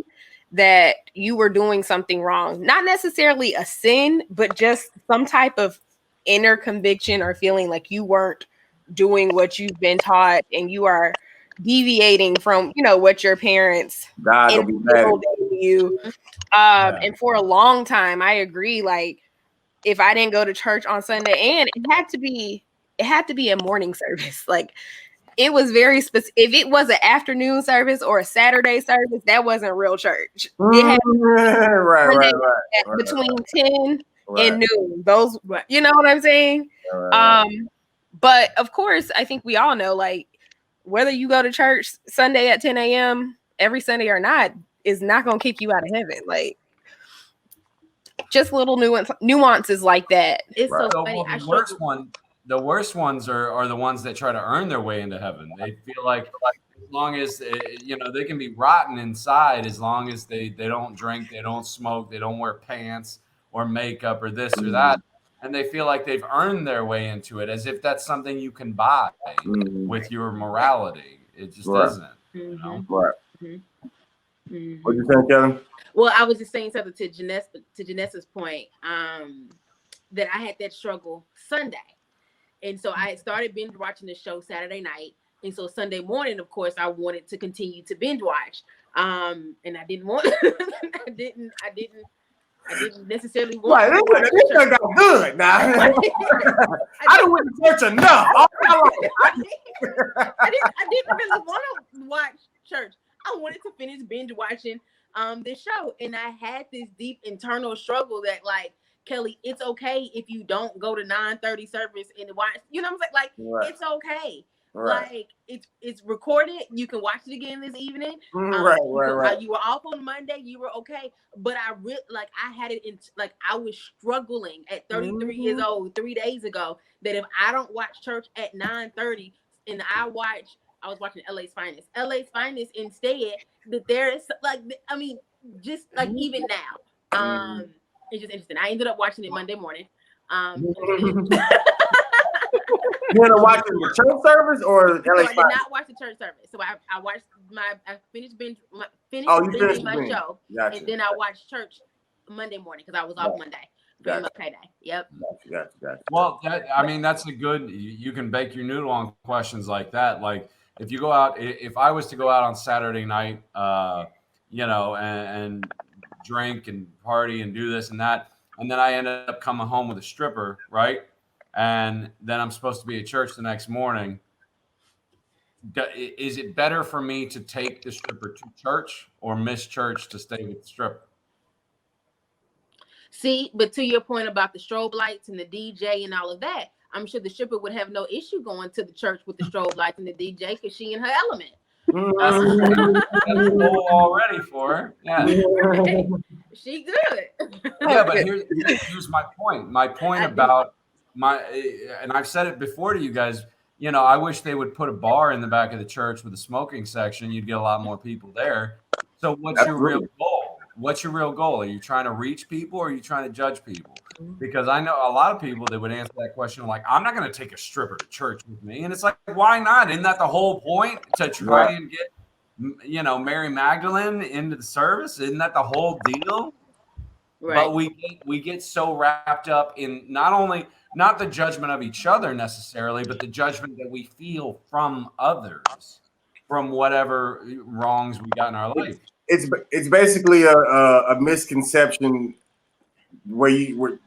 that you were doing something wrong. Not necessarily a sin, but just some type of inner conviction or feeling like you weren't doing what you've been taught and you are deviating from, what your parents instilled in you. And for a long time, I agree, like, if I didn't go to church on Sunday, and it had to be a morning service, like, it was very specific. If it was an afternoon service or a Saturday service, that wasn't real church. It had right. Between 10 and noon. Those, you know what I'm saying? But of course, I think we all know, like, whether you go to church Sunday at 10 a.m. every Sunday or not is not going to kick you out of heaven. Like, just little nuances like that. It's so funny. The worst ones are the ones that try to earn their way into heaven. They feel like as long as they can be rotten inside, as long as they don't drink, they don't smoke, they don't wear pants or makeup or this or that, and they feel like they've earned their way into it, as if that's something you can buy with your morality. It just isn't. Right. What you saying, Kellie? Well, I was just saying something to Janessa's point, that I had that struggle Sunday. And so I had started binge watching the show Saturday night. And so Sunday morning, of course, I wanted to continue to binge watch. And I didn't want I didn't necessarily want to watch this got good now. I don't went to church enough. I didn't really want to watch church. I wanted to finish binge watching this show. And I had this deep internal struggle that, like, Kellie, it's okay if you don't go to 9:30 service and watch. You know what I'm saying? Like, it's okay. Right. Like, it's recorded. You can watch it again this evening. Right. You were off on Monday. You were okay. But I had it in, like, I was struggling at 33 years old 3 days ago, that if I don't watch church at 9:30 and I was watching LA's Finest instead, that there is, like, I mean, just like even now, it's just interesting. I ended up watching it Monday morning. You want to watch the church service or LA? So I did not watch the church service. So I watched I finished binging my show, and then I watched church Monday morning because I was off Monday. Gotcha. Payday. Yep. Gotcha. Well, that's a good. You can bake your noodle on questions like that. Like, if you go out, if I was to go out on Saturday night, and drink and party and do this and that, and then I ended up coming home with a stripper, right? And then I'm supposed to be at church the next morning. Is it better for me to take the stripper to church or miss church to stay with the stripper? See, but to your point about the strobe lights and the DJ and all of that, I'm sure the stripper would have no issue going to the church with the strobe lights and the DJ because she in her element. That's low already for her. Yeah. She good. Yeah, but here's my point. My point about and I've said it before to you guys, I wish they would put a bar in the back of the church with a smoking section. You'd get a lot more people there. So what's your real goal? what's your real goal? Are you trying to reach people or are you trying to judge people? Because I know a lot of people that would answer that question like, I'm not going to take a stripper to church with me. And it's like, why not? Isn't that the whole point, to try and get, you know, Mary Magdalene into the service? Isn't that the whole deal? Right. But we get so wrapped up in not the judgment of each other necessarily, but the judgment that we feel from others, from whatever wrongs we got in our life. It's basically a misconception where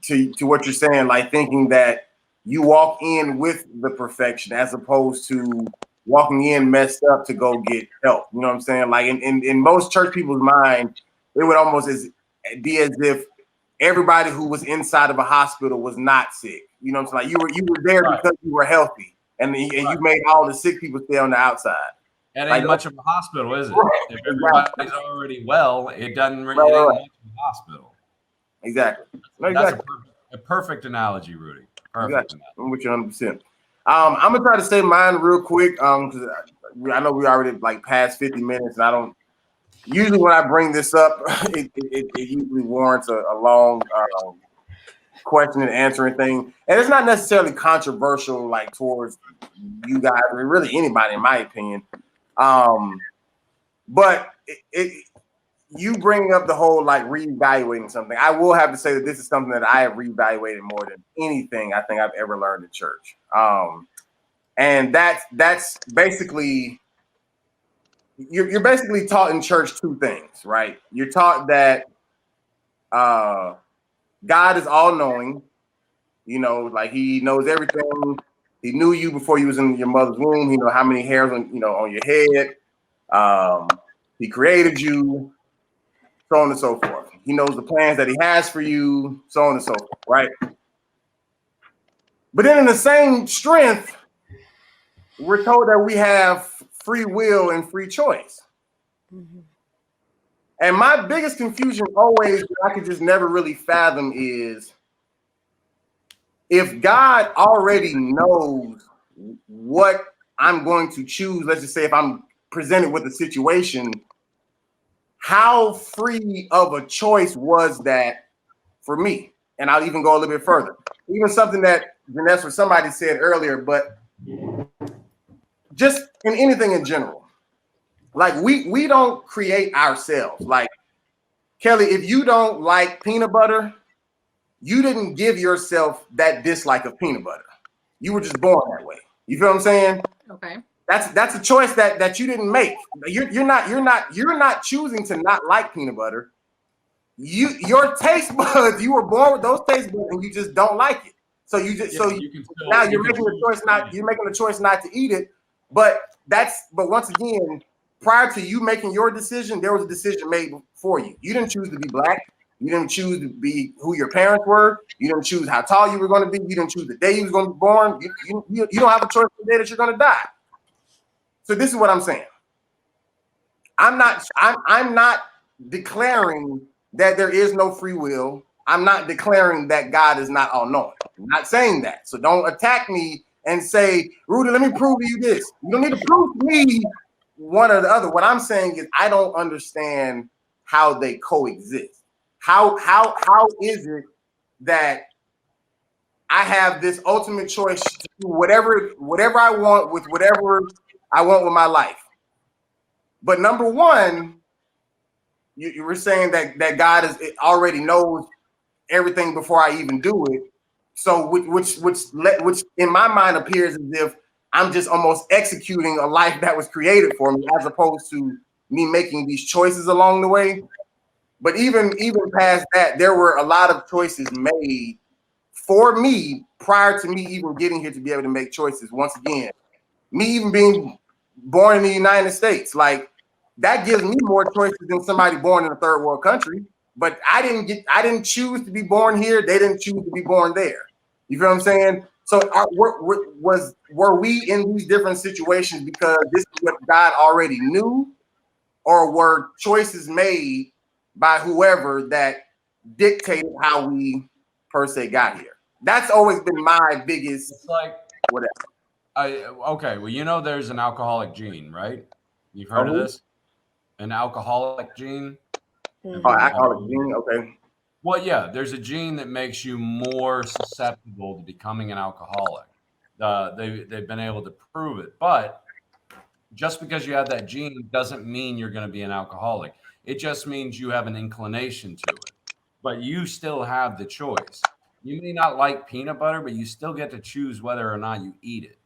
to what you're saying, like thinking that you walk in with the perfection as opposed to walking in messed up to go get help. You know what I'm saying? Like in most church people's mind, it would almost be as if everybody who was inside of a hospital was not sick. You know what I'm saying? Like you were there because you were healthy, and you made all the sick people stay on the outside. It ain't much of a hospital, is it? If everybody's already well, it doesn't really ain't much of a hospital. Exactly. That's a perfect analogy, Rudy. Perfect. Exactly. I'm with you 100%. I'm gonna try to say mine real quick. Because I know we already like past 50 minutes, and I don't. Usually, when I bring this up, it usually warrants a long question and answering thing, and it's not necessarily controversial like towards you guys or really anybody, in my opinion. But you bring up the whole like reevaluating something. I will have to say that this is something that I have reevaluated more than anything I think I've ever learned in church. And that's basically you're basically taught in church two things, right? You're taught that God is all knowing, you know, like he knows everything. He knew you before you was in your mother's womb. He knows how many hairs on your head. He created you. So on and so forth. He knows the plans that he has for you, so on and so forth, right? But then in the same strength, we're told that we have free will and free choice. Mm-hmm. And my biggest confusion always, I could just never really fathom is, if God already knows what I'm going to choose, let's just say if I'm presented with a situation, how free of a choice was that for me? And I'll even go a little bit further. Even something that Janessa, somebody said earlier, but just in anything in general, like we don't create ourselves. Like Kelly, if you don't like peanut butter, you didn't give yourself that dislike of peanut butter. You were just born that way. You feel what I'm saying? Okay. That's a choice that you didn't make. You're not choosing to not like peanut butter. Your taste buds, you were born with those taste buds and you just don't like it. So you're making the choice not to eat it. But once again, prior to you making your decision, there was a decision made for you. You didn't choose to be black. You didn't choose to be who your parents were. You didn't choose how tall you were going to be. You didn't choose the day you was going to be born. You don't have a choice the day that you're going to die. So this is what I'm saying. I'm not declaring that there is no free will. I'm not declaring that God is not all-knowing. I'm not saying that. So don't attack me and say, Rudy, let me prove to you this. You don't need to prove to me one or the other. What I'm saying is I don't understand how they coexist. How is it that I have this ultimate choice to do whatever I want with whatever I want with my life? But number one, you were saying that God already knows everything before I even do it. So which in my mind appears as if I'm just almost executing a life that was created for me, as opposed to me making these choices along the way. But even past that, there were a lot of choices made for me prior to me even getting here to be able to make choices. Once again, me even being born in the United States, like that gives me more choices than somebody born in a third world country. But I didn't choose to be born here. They didn't choose to be born there. You feel what I'm saying? So were we in these different situations because this is what God already knew, or were choices made by whoever that dictated how we per se got here? That's always been my biggest. It's like whatever. Okay, well, you know, there's an alcoholic gene, right? You've heard of this? An alcoholic gene? Mhm. Oh, alcoholic gene. Okay. Well, yeah, there's a gene that makes you more susceptible to becoming an alcoholic. They've been able to prove it, but just because you have that gene doesn't mean you're going to be an alcoholic. It just means you have an inclination to it, but you still have the choice. You may not like peanut butter, but you still get to choose whether or not you eat it.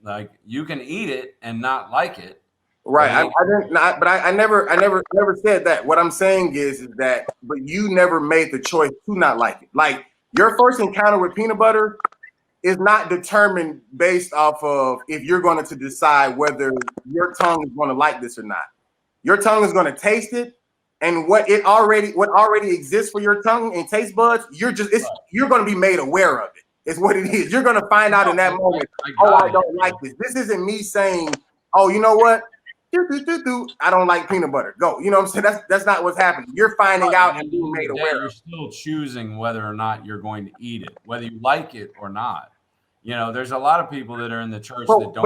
Like you can eat it and not like it, Right. but I didn't not, but I never said that. What I'm saying is that, but you never made the choice to not like it. Like your first encounter with peanut butter is not determined based off of if you're going to decide whether your tongue is going to like this or not. Your tongue is going to taste it, and what already exists for your tongue and taste buds, you're going to be made aware of it. Is what it is. You're going to find out in that moment. I don't like this. This isn't me saying, oh, you know what? I don't like peanut butter. Go. You know what I'm saying? That's not what's happening. You're finding out and being made aware. You're still choosing whether or not you're going to eat it, whether you like it or not. You know, there's a lot of people that are in the church that don't.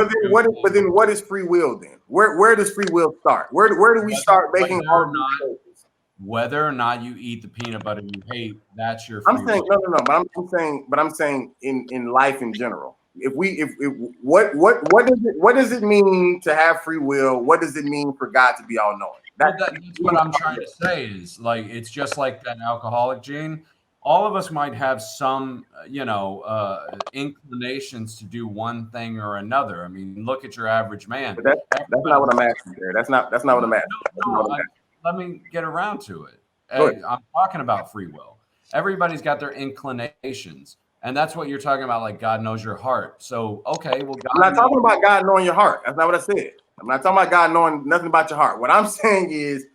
But then what is free will then? Where does free will start? Where do we start making all of these choices? Whether or not you eat the peanut butter you hate, that's your free I'm saying will. no. But I'm saying in life in general. What does it mean to have free will? What does it mean for God to be all knowing? That's what I'm trying to say is like it's just like that alcoholic gene. All of us might have some, inclinations to do one thing or another. I mean, look at your average man. But that's not what I'm asking there. That's not what I'm asking. No, let me get around to it. I'm talking about free will. Everybody's got their inclinations. And that's what you're talking about, like God knows your heart. So, okay, well, I'm not talking about God knowing your heart. That's not what I said. I'm not talking about God knowing nothing about your heart. What I'm saying is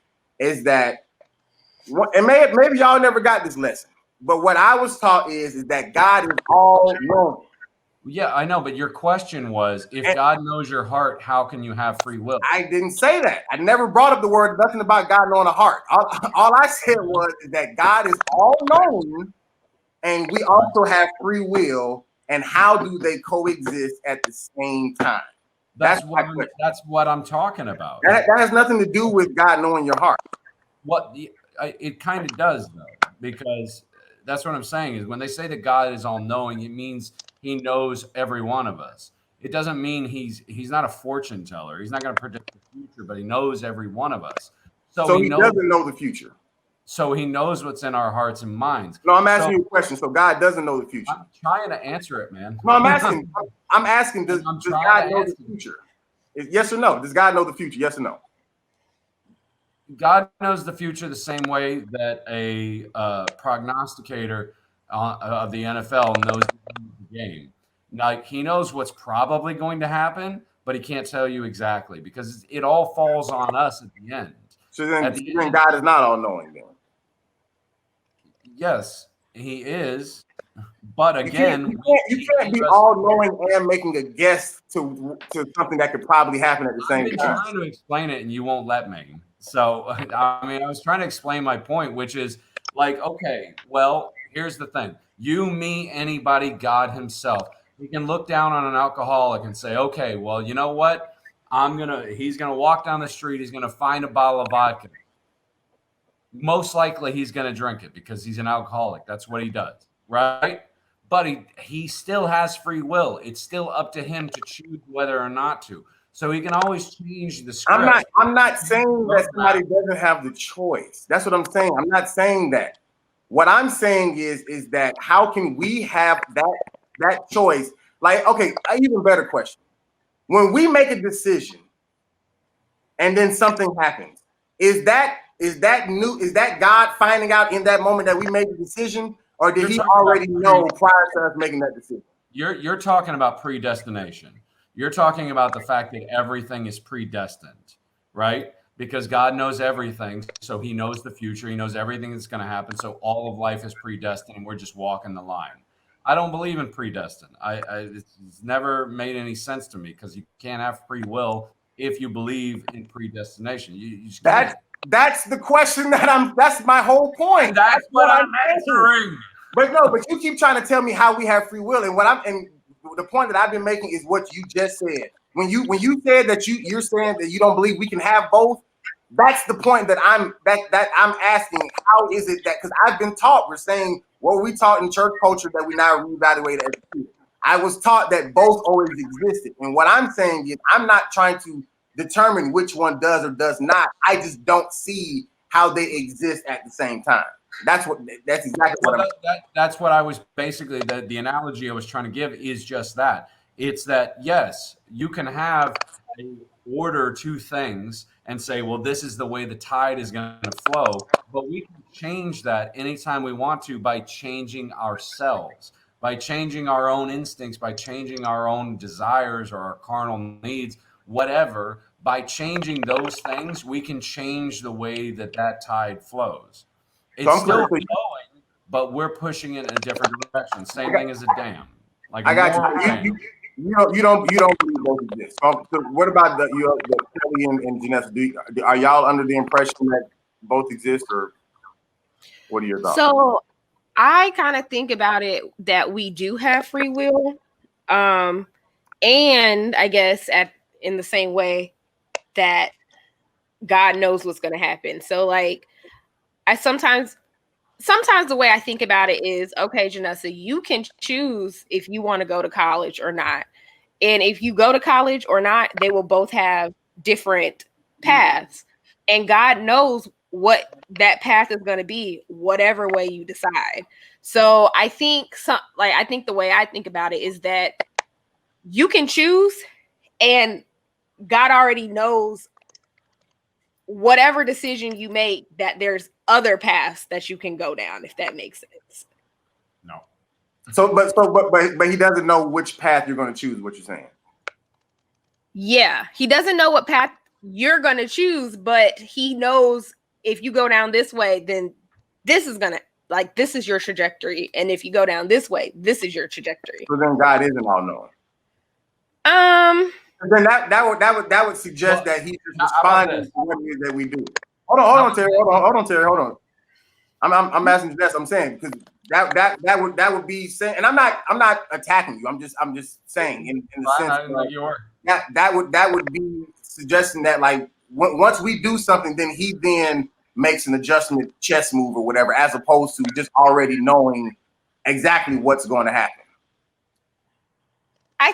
that, and maybe y'all never got this lesson, but what I was taught is that God is all knowing. Yeah, I know, but your question was, if God knows your heart, how can you have free will? I didn't say that. I never brought up the word, nothing about God knowing a heart. All I said was that God is all knowing. And we also have free will, and how do they coexist at the same time? That's what I'm talking about. That has nothing to do with God knowing your heart. It kind of does, though, because that's what I'm saying is when they say that God is all knowing, it means He knows every one of us. It doesn't mean he's not a fortune teller. He's not going to predict the future, but He knows every one of us. So He doesn't know the future. So He knows what's in our hearts and minds. No, I'm asking you a question. So God doesn't know the future. I'm trying to answer it, man. No, I'm asking. I'm asking. Does God know the future? Yes or no? Does God know the future? Yes or no? God knows the future the same way that a prognosticator of the NFL knows the game. Like He knows what's probably going to happen, but He can't tell you exactly because it all falls on us at the end. So then God is not all knowing then. Yes, He is, but again, you can't be all knowing and making a guess to something that could probably happen at the same time. I'm trying to explain it, and you won't let me. So, I mean, I was trying to explain my point, which is like, okay, well, here's the thing: you, me, anybody, God Himself. We can look down on an alcoholic and say, okay, well, you know what? He's gonna walk down the street. He's gonna find a bottle of vodka. Most likely he's going to drink it because he's an alcoholic. That's what he does, right? But he still has free will. It's still up to him to choose whether or not to. So he can always change the script. I'm not saying that somebody doesn't have the choice. That's what I'm saying. I'm not saying that. What I'm saying is that how can we have that choice? Like, okay, an even better question. When we make a decision and then something happens, is that God finding out in that moment that we made the decision, or did He already know prior to us making that decision? You're talking about predestination. You're talking about the fact that everything is predestined, right? Because God knows everything, so He knows the future. He knows everything that's going to happen. So all of life is predestined, and we're just walking the line. I don't believe in predestined. It's never made any sense to me because you can't have free will if you believe in predestination. You just can't. That's the question that's my whole point. That's what I'm answering. But you keep trying to tell me how we have free will. And the point that I've been making is what you just said. When you said that you're saying that you don't believe we can have both, that's the point that I'm asking. How is it that, because I've been taught, we're saying what we taught in church culture that we now reevaluate as a kid. I was taught that both always existed. And what I'm saying is I'm not trying to determine which one does or does not. I just don't see how they exist at the same time. That's exactly what that's what I was basically, the analogy I was trying to give is just that. It's that, yes, you can have an order to things and say, well, this is the way the tide is going to flow, but we can change that anytime we want to by changing ourselves, by changing our own instincts, by changing our own desires or our carnal needs, whatever. By changing those things, we can change the way that tide flows. It's still flowing, but we're pushing it in a different direction. Same thing as a dam. Like, I got you. You don't believe both exist. So what about the Kellie and Janessa? Are y'all under the impression that both exist, or what are your thoughts? So I kind of think about it that we do have free will, and I guess in the same way that God knows what's going to happen. So like, sometimes the way I think about it is, okay, Janessa, you can choose if you want to go to college or not. And if you go to college or not, they will both have different paths. And God knows what that path is going to be, whatever way you decide. So I think the way I think about it is that you can choose, and God already knows whatever decision you make, that there's other paths that you can go down, if that makes sense. No. But he doesn't know which path you're going to choose, what you're saying. Yeah, he doesn't know what path you're going to choose, but he knows if you go down this way, then this is your trajectory. And if you go down this way, this is your trajectory. So then God isn't all knowing. Then that would suggest that he's just responding to what it is that we do. Hold on, Terry. Hold on. I'm asking you this. I'm saying, because that would be saying, and I'm not attacking you. I'm just saying in the sense that would be suggesting that, like, once we do something, then he then makes an adjustment, chess move or whatever, as opposed to just already knowing exactly what's going to happen. I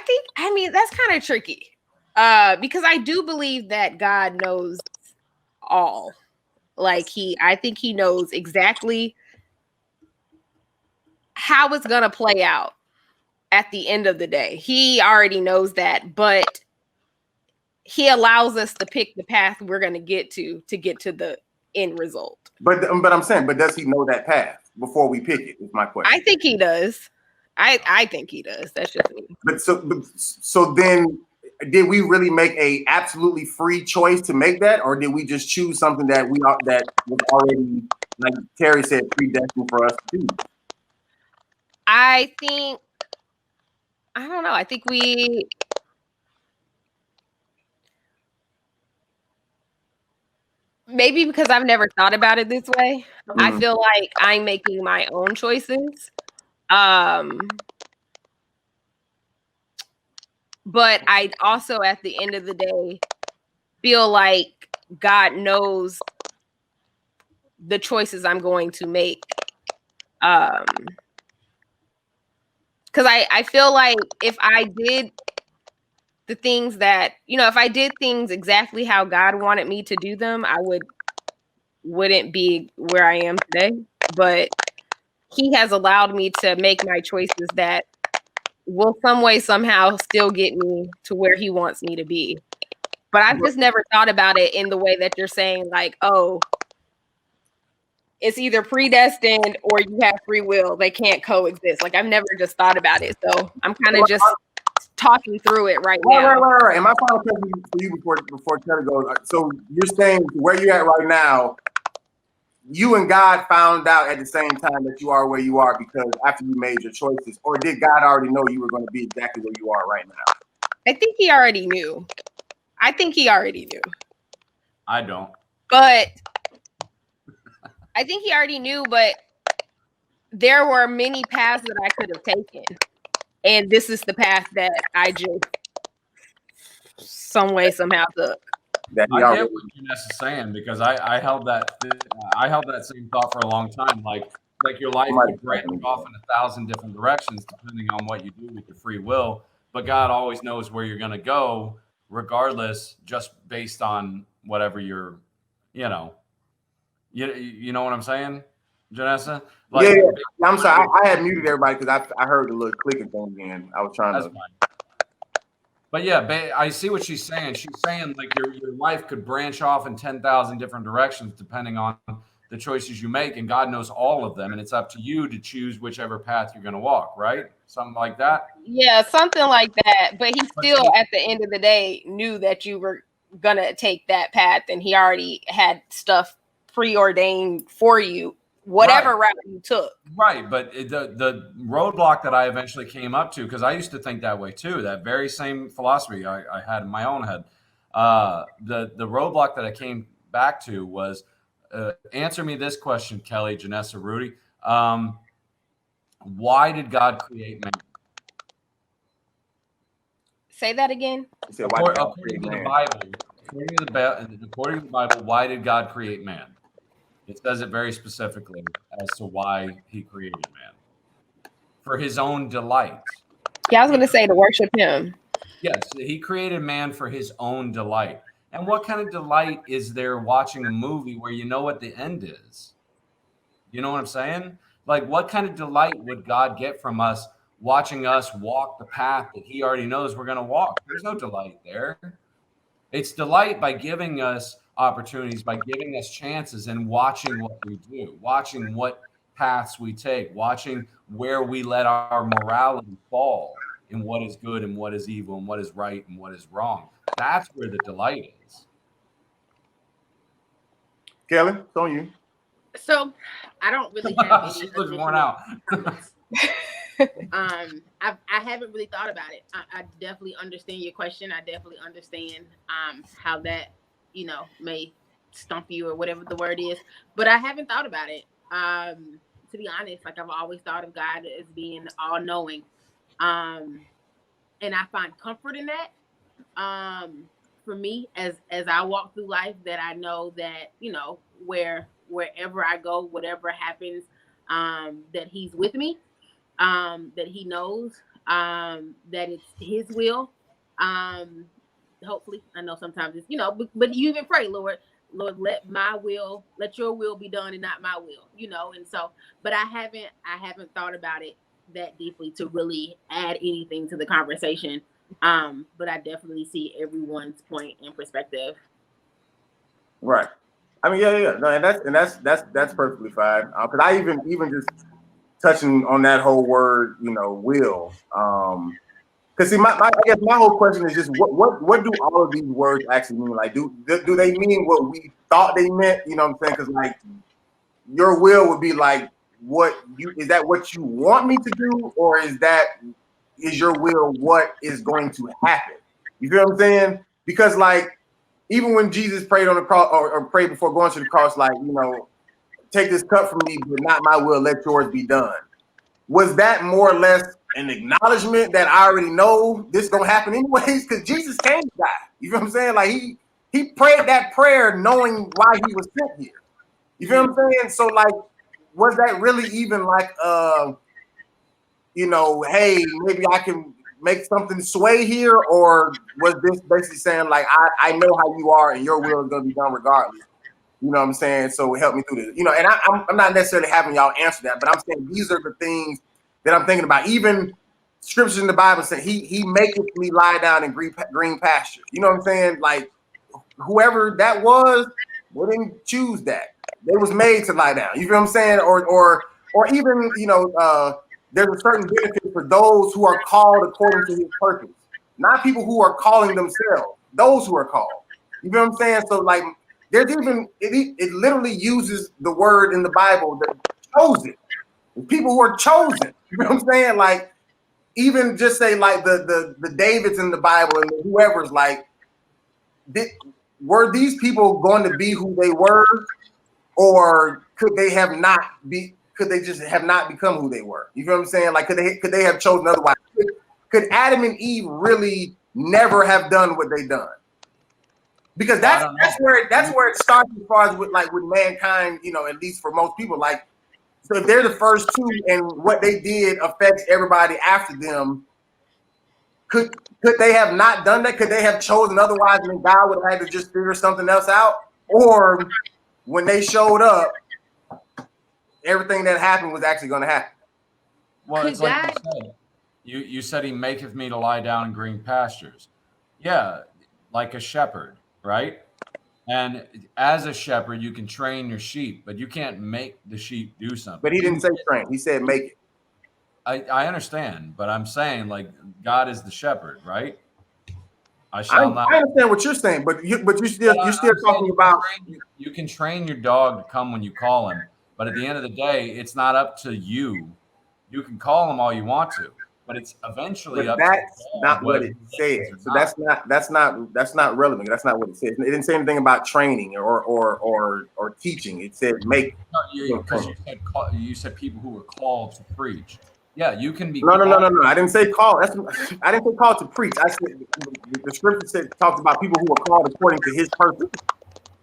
mean, that's kind of tricky, because I do believe that God knows all. Like, I think he knows exactly how it's going to play out at the end of the day. He already knows that, but he allows us to pick the path we're going to get to the end result. But I'm saying, but does he know that path before we pick it? Is my question. I think he does. I think he does. That's just me. But so then, did we really make a absolutely free choice to make that, or did we just choose something that was already, like Terry said, predestined for us to do? I don't know. I think maybe because I've never thought about it this way, I feel like I'm making my own choices. But I also, at the end of the day, feel like God knows the choices I'm going to make. Because I feel like if I did the things that, if I did things exactly how God wanted me to do them, I wouldn't be where I am today. But he has allowed me to make my choices that will some way, somehow still get me to where he wants me to be. But I've just never thought about it in the way that you're saying, like, oh, it's either predestined or you have free will. They can't coexist. Like, I've never just thought about it. So I'm kind of just talking through it right now. Right. And my final question for you before Kellie goes. So you're saying where you're at right now, you and God found out at the same time that you are where you are because after you made your choices, or did God already know you were going to be exactly where you are right now? I think he already knew. I don't. But I think he already knew, but there were many paths that I could have taken. And this is the path that I just some way, somehow took. that he I already. get what Janessa's saying because I held that same thought for a long time. Like your life could branch off in 1,000 different directions depending on what you do with your free will. But God always knows where you're going to go, regardless, just based on whatever you're, you know what I'm saying, Janessa? Like, yeah. I'm sorry. I had muted everybody because I heard the little clicking thing again. I was trying to. Fine. But yeah, I see what she's saying. She's saying like your life could branch off in 10,000 different directions depending on the choices you make, and God knows all of them, and it's up to you to choose whichever path you're going to walk, right? Something like that. Yeah, something like that. But he still, at the end of the day, knew that you were going to take that path, and he already had stuff preordained for you, whatever route you took. Right, but the roadblock that I eventually came up to, because I used to think that way too, that very same philosophy I had in my own head. The roadblock that I came back to was, answer me this question, Kellie, Janessa, Rudy. Why did God create man? Say that again. According to the Bible, why did God create man? It says it very specifically as to why he created man. For his own delight. Yeah, I was going to say to worship him. Yes, he created man for his own delight. And what kind of delight is there watching a movie where you know what the end is? You know what I'm saying? Like, what kind of delight would God get from us watching us walk the path that he already knows we're going to walk? There's no delight there. It's delight by giving us opportunities, by giving us chances, and watching what we do, watching what paths we take, watching where we let our morality fall in what is good and what is evil and what is right and what is wrong. That's where the delight is. Kellie, it's on you. So I don't really have any. She looks worn out. I haven't really thought about it. I definitely understand your question. I definitely understand how that, may stump you or whatever the word is, but I haven't thought about it. To be honest, like I've always thought of God as being all knowing. And I find comfort in that. For me, as I walk through life, that I know that, wherever I go, whatever happens, that he's with me. That he knows that it's his will. Hopefully, I know sometimes it's, but you even pray, Lord, let your will be done and not my will, and so, but I haven't thought about it that deeply to really add anything to the conversation. But I definitely see everyone's point and perspective. Right. I mean, yeah. No, and that's perfectly fine. Because I even just touching on that whole word, will. Because see, I guess my whole question is just what do all of these words actually mean? Like, do they mean what we thought they meant? You know what I'm saying? Because like, your will would be like, is that what you want me to do, or is your will what is going to happen? You feel what I'm saying? Because like, even when Jesus prayed on the cross or prayed before going to the cross, like, take this cup from me, but not my will, let yours be done. Was that more or less an acknowledgement that I already know this is gonna happen anyways? Because Jesus came to die. You feel what I'm saying? Like he prayed that prayer knowing why he was sent here. You feel what I'm saying? So like, was that really even like hey, maybe I can make something sway here, or was this basically saying like I know how you are and your will is gonna be done regardless? You know what I'm saying? So help me through this. And I'm not necessarily having y'all answer that, but I'm saying these are the things that I'm thinking about. Even scriptures in the Bible say he maketh me lie down in green pastures. You know what I'm saying? Like, whoever that was, they didn't choose that. They was made to lie down. You feel what I'm saying? Or even, there's a certain benefit for those who are called according to his purpose. Not people who are calling themselves. Those who are called. You feel what I'm saying? So like, there's even it literally uses the word in the Bible that chosen. People who are chosen. You know what I'm saying? Like, even just say like the Davids in the Bible and whoever's like, were these people going to be who they were, or could they just have not become who they were? You feel what I'm saying? Like, could they have chosen otherwise? Could Adam and Eve really never have done what they done? Because that's where it starts as far as with mankind, at least for most people. Like, so if they're the first two and what they did affects everybody after them, could they have not done that? Could they have chosen otherwise, and then God would have had to just figure something else out? Or when they showed up, everything that happened was actually going to happen? Well, it's like you said. You said he maketh me to lie down in green pastures. Yeah, like a shepherd, right? And as a shepherd, you can train your sheep, but you can't make the sheep do something. But he didn't say train. He said make it. I understand, but I'm saying like God is the shepherd, right? I understand what you're saying, but you're still talking about you can train your dog to come when you call him, but at the end of the day, it's not up to you. You can call him all you want to, but it's eventually up to the dog. That's not what it said. So that's not relevant. That's not what it said. It didn't say anything about training or teaching. It said make. Because you said people who were called to preach. Yeah, you can be. No. I didn't say call. I didn't say call to preach. I said the scripture talks about people who are called according to His purpose.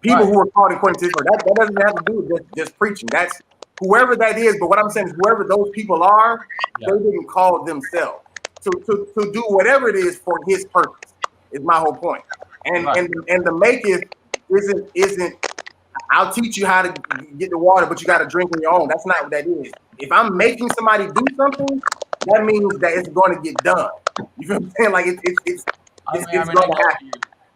People who are called according to His purpose. That doesn't have to do with just preaching. That's whoever that is. But what I'm saying is, whoever those people are, they didn't call themselves to do whatever it is for His purpose. Is my whole point. And the maketh isn't. I'll teach you how to get the water, but you got to drink on your own. That's not what that is. If I'm making somebody do something, that means that it's going to get done. You feel what I'm saying? Like it's going to happen.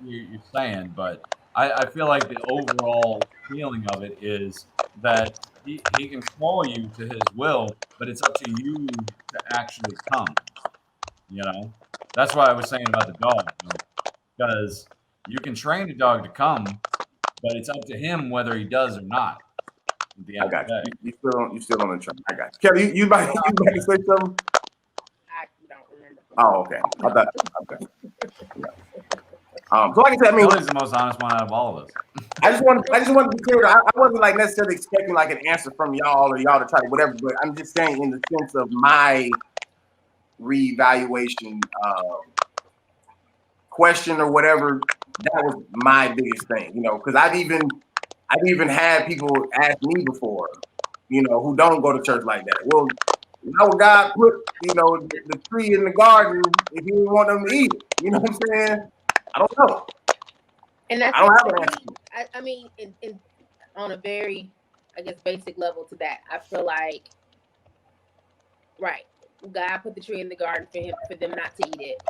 You're saying, but I feel like the overall feeling of it is that he can call you to his will, but it's up to you to actually come. That's why I was saying about the dog, because you can train a dog to come, but it's up to him whether he does or not. I got you. You still on the train. I got you. Kellie, you about to say something? I don't remember. Oh, okay. Okay. So like I said, Kellie's the most honest one out of all of us. I just wanted to be clear. I wasn't necessarily expecting an answer from y'all or y'all to try to whatever, but I'm just saying in the sense of my reevaluation question or whatever, that was my biggest thing, because I've even had people ask me before, who don't go to church like that. Well, how would God put, the tree in the garden if He didn't want them to eat it? You know what I'm saying? I don't know. And that's I don't have an answer. I mean, on a very, I guess, basic level to that, I feel like, God put the tree in the garden for them not to eat it,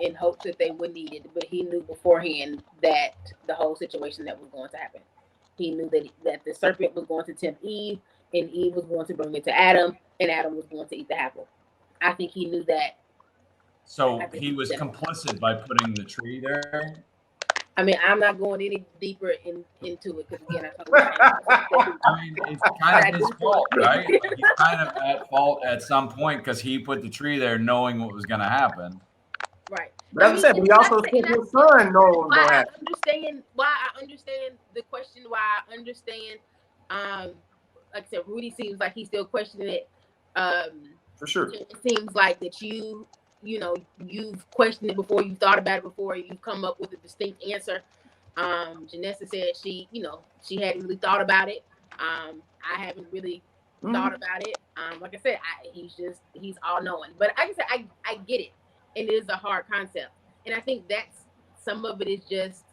in hopes that they wouldn't eat it. But He knew beforehand that the whole situation that was going to happen. He knew that the serpent was going to tempt Eve, and Eve was going to bring it to Adam, and Adam was going to eat the apple. I think He knew that. So He was complicit by putting the tree there? I mean, I'm not going any deeper into it because, again, it's kind of his fault, right? He's kind of at fault at some point because he put the tree there knowing what was going to happen. Right. But as I said, he also put his son knowing what happened. Why I understand the question, why I understand, like I said, Rudy seems like he's still questioning it. For sure. It seems like that you've questioned it before, you've thought about it before, you've come up with a distinct answer. Janessa said she hadn't really thought about it. I haven't really thought about it. Like I said, he's all knowing. But like I said, I get it. And it is a hard concept. And I think that's some of it is just,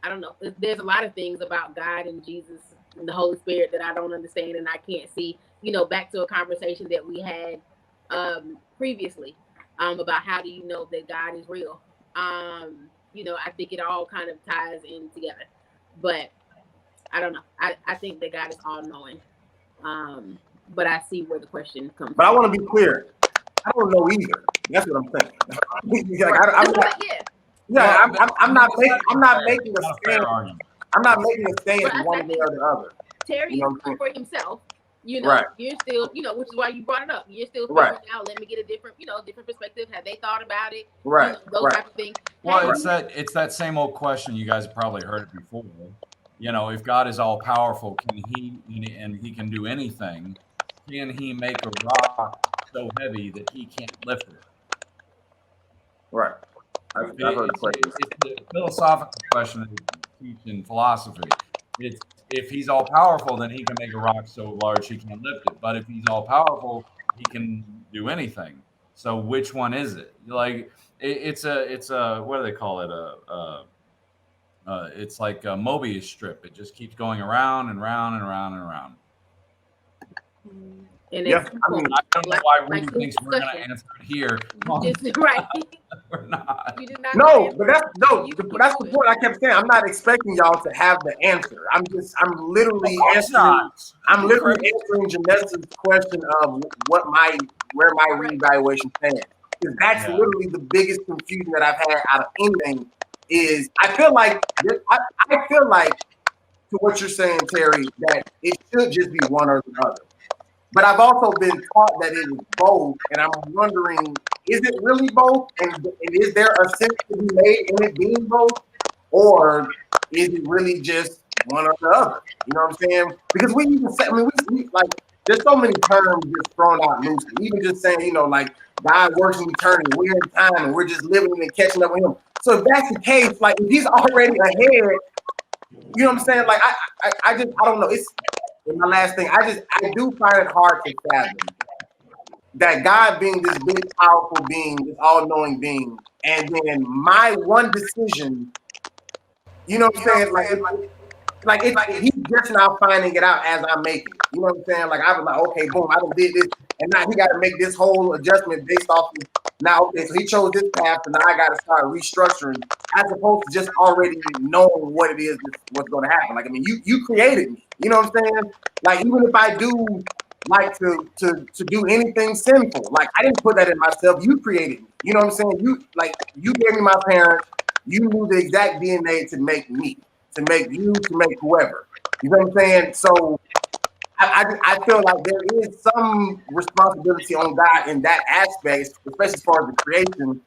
I don't know. There's a lot of things about God and Jesus and the Holy Spirit that I don't understand and I can't see. Back to a conversation that we had previously about how do you know that God is real. I think it all kind of ties in together. But I don't know. I think that God is all knowing. But I see where the question comes from. But I want to be clear. I don't know either. That's what I'm saying. I'm not making a stand. I'm not making a stand one way or the other. Terry is for himself. You're still, which is why you brought it up. You're still figuring out, let me get a different perspective. Have they thought about it? Right. Those type of things. Well, it's that same old question. You guys have probably heard it before. If God is all powerful, can He can do anything? Can He make a rock so heavy that He can't lift it? Right. I've heard the question. It's a philosophical question of teaching philosophy. It's if he's all powerful, then he can make a rock so large he can't lift it. But if he's all powerful, he can do anything. So which one is it? Like it's a what do they call it? It's like a Mobius strip. It just keeps going around and round and round and round. And Yeah, it's I mean, I don't know why Rudy thinks we're going to answer it here. right. We're not. You did not No, answer but that's it. no, You keep that's the going. point I kept saying. I'm not expecting y'all to have the answer. I'm literally answering. I'm literally answering Janessa's question of where my reevaluation stands. Because that's literally the biggest confusion that I've had out of anything. Is I feel like to what you're saying, Terry, that it should just be one or the other. But I've also been taught that it is both, and I'm wondering, is it really both? And is there a sense to be made in it being both? Or is it really just one or the other? You know what I'm saying? Because we even say, I mean, we like, there's so many terms just thrown out loosely. Even just saying, you know, like, God works in eternity, we're in time, and we're just living and catching up with him. So if that's the case, like, if he's already ahead, you know what I'm saying? Like, I don't know. It's my last thing. I do find it hard to fathom that God being this big, powerful being, this all-knowing being, and then my one decision, you know what I'm saying? He's just now finding it out as I'm making it. You know what I'm saying? Like, I was like, okay, boom, I done did this, and now he got to make this whole adjustment based off of, now, okay, so he chose this path, and now I got to start restructuring, as opposed to just already knowing what it is, what's going to happen. Like, I mean, you created me. You know what I'm saying? Like, even if I do like to do anything sinful, like, I didn't put that in myself. You created me. You know what I'm saying? You gave me my parents. You knew the exact DNA to make me, to make you, to make whoever. You know what I'm saying? So I feel like there is some responsibility on God in that aspect, especially as far as the creation.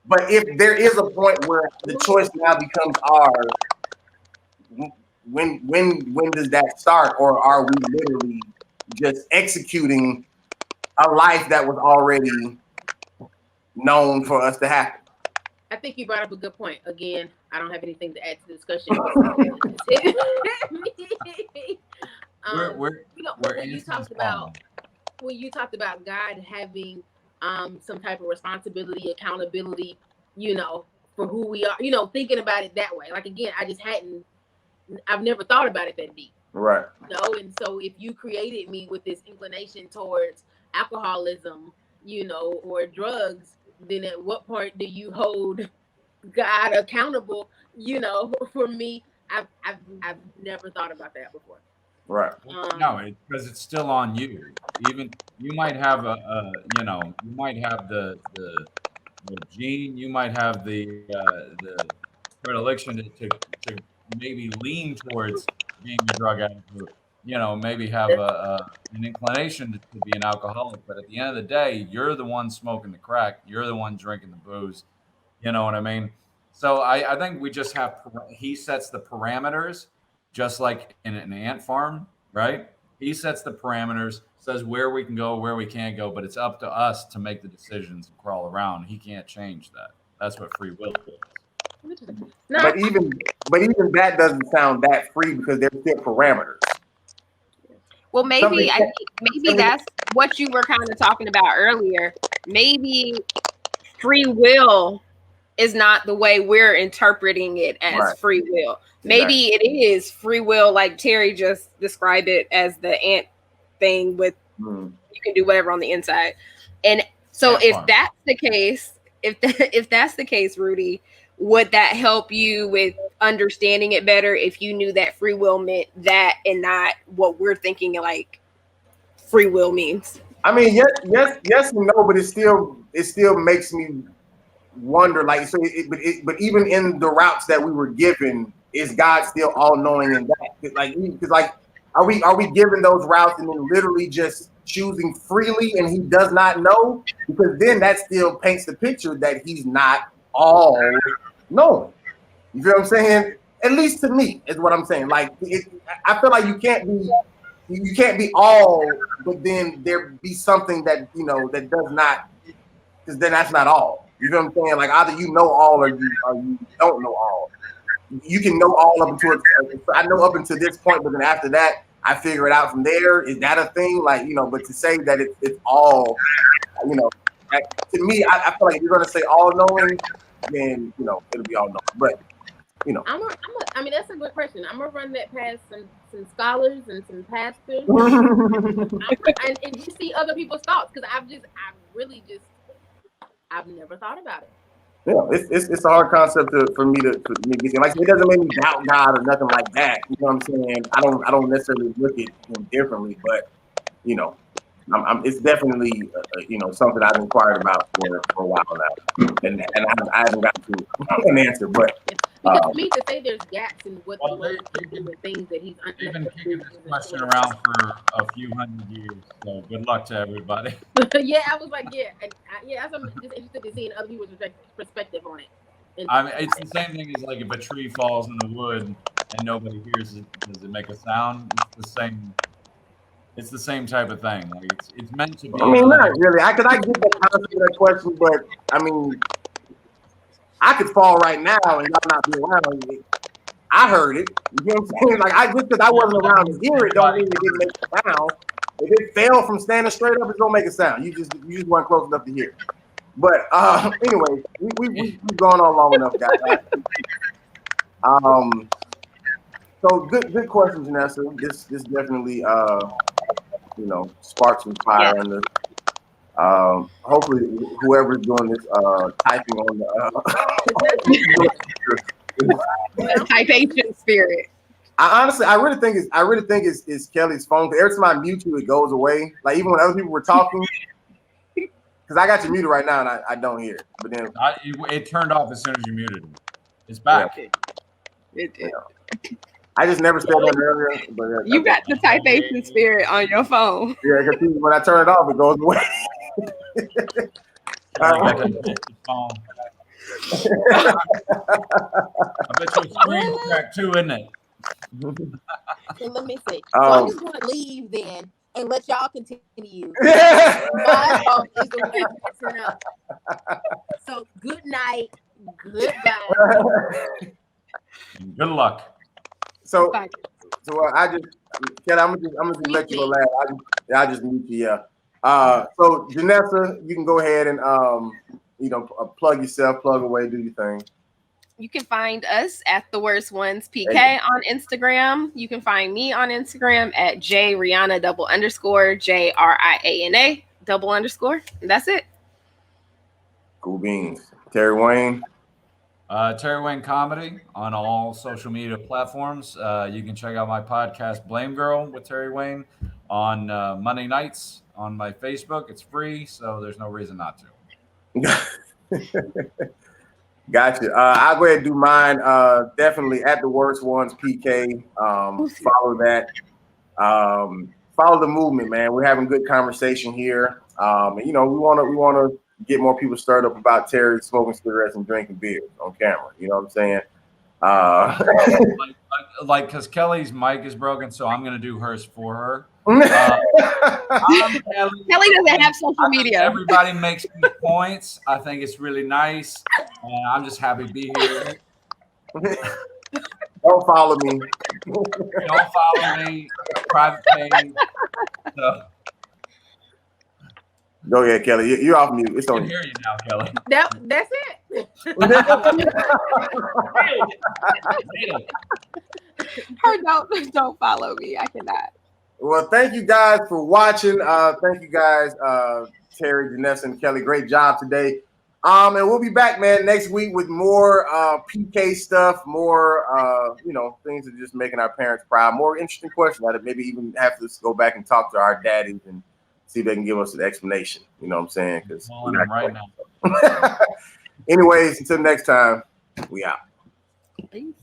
But if there is a point where the choice now becomes ours, when does that start? Or are we literally just executing a life that was already known for us to happen? I think you brought up a good point. Again, I don't have anything to add to the discussion. When you talked about God having some type of responsibility, accountability, you know, for who we are, you know, thinking about it that way. Like, again, I've never thought about it that deep. Right. You know, and so if you created me with this inclination towards alcoholism, you know, or drugs, then at what point do you hold God accountable, you know, for me? I've never thought about that before. Right. No, because it's still on you. Even you might have the gene, you might have the predilection to maybe lean towards being a drug addict, or, you know, maybe have an inclination to be an alcoholic. But at the end of the day, you're the one smoking the crack. You're the one drinking the booze. You know what I mean? So I think we just he sets the parameters, just like in an ant farm, right? He sets the parameters, says where we can go, where we can't go, but it's up to us to make the decisions and crawl around. He can't change that. That's what free will is. No. But even that doesn't sound that free, because there's still parameters. Well, maybe that's what you were kind of talking about earlier. Maybe free will is not the way we're interpreting it as free will. Maybe it is free will, like Terry just described it as the ant thing with you can do whatever on the inside. And so if that's the case, if that's the case, Rudy, would that help you with understanding it better if you knew that free will meant that and not what we're thinking like free will means? I mean, yes and no, but it still makes me wonder, like, so but even in the routes that we were given, is God still all knowing in that? Like, because like, are we given those routes and then literally just choosing freely and he does not know? Because then that still paints the picture that he's not all knowing. You feel what I'm saying? At least to me is what I'm saying. Like, I feel like you can't be all, but then there be something that, you know, that does not, because then that's not all. You know what I'm saying? Like either you know all or you don't know all. You can know all up until I know up until this point, but then after that, I figure it out from there. Is that a thing? Like, you know, but to say that it's all, you know, to me, I feel like if you're gonna say all knowing, then you know it'll be all knowing. But you know, I mean, that's a good question. I'm gonna run that past some scholars and some pastors, and just see other people's thoughts because I've never thought about it. Yeah, it's a hard concept for me to get in. Like it doesn't make me doubt God or nothing like that. You know what I'm saying? I don't necessarily look at him differently, but you know, it's definitely you know something I've inquired about for a while now, and I haven't gotten to an answer. But because to me, to say there's gaps in what the Lord is the things that He's they've been kicking this question around for a few hundred years. So good luck to everybody. Yeah, I was like, I'm just interested in seeing other people's perspective on it. I mean, it's the same thing as like if a tree falls in the wood and nobody hears it, does it make a sound? It's the same type of thing. Like it's meant to be. I mean, not really. I get the concept of that question, but I mean, I could fall right now and y'all not be around. I heard it. You know what I'm saying? Like just because I wasn't around to hear it, don't mean it didn't make a sound. If it fell from standing straight up, it's gonna make a sound. You just weren't close enough to hear it. But anyway, we've gone on long enough, guys. So good question, Janessa. This definitely you know sparks some fire in the. Hopefully, whoever's doing this typing on the typation spirit. I really think it's Kelly's phone. Every time I mute you, it goes away. Like even when other people were talking, because I got you muted right now and I don't hear it. But then it turned off as soon as you muted it. It's back. Yeah. I just never said that earlier. But you got the typation spirit on your phone. Yeah, because when I turn it off, it goes away. I bet your screen cracked too, isn't it? So let me see. So I'm just going to leave then and let y'all continue. So good night. Goodbye. Good luck. So I'm gonna just let you laugh. I just mute you. Yeah. So Janessa, you can go ahead and plug yourself, plug away, do your thing. You can find us at The Worst Ones PK on Instagram. You can find me on Instagram at JRiana _JRIANA _. That's it. Cool beans. Terry Wayne. Terry Wayne Comedy on all social media platforms. You can check out my podcast, Blame Girl with Terry Wayne, on Monday nights on my Facebook. It's free, so there's no reason not to. Gotcha. I'll go ahead and do mine. Definitely at The Worst Ones PK. Follow that. Follow the movement, man. We're having good conversation here. And we want to get more people stirred up about Terry smoking cigarettes and drinking beer on camera. You know what I'm saying? Like, because Kellie's mic is broken, so I'm going to do hers for her. Kellie doesn't have social media. Everybody makes good points. I think it's really nice. I'm just happy to be here. Don't follow me. Don't follow me. Private page. So. Go ahead, Kelly. You're off mute. It's on. I can hear you now, Kelly. That's it. Her don't follow me. I cannot. Well, thank you guys for watching. Thank you guys, Terry, Janessa, and Kelly. Great job today. And we'll be back, man, next week with more PK stuff, more things that are just making our parents proud, more interesting questions. I'd maybe even have to go back and talk to our daddies and see if they can give us an explanation. You know what I'm saying? Because right now. Anyways, until next time, we out. Peace.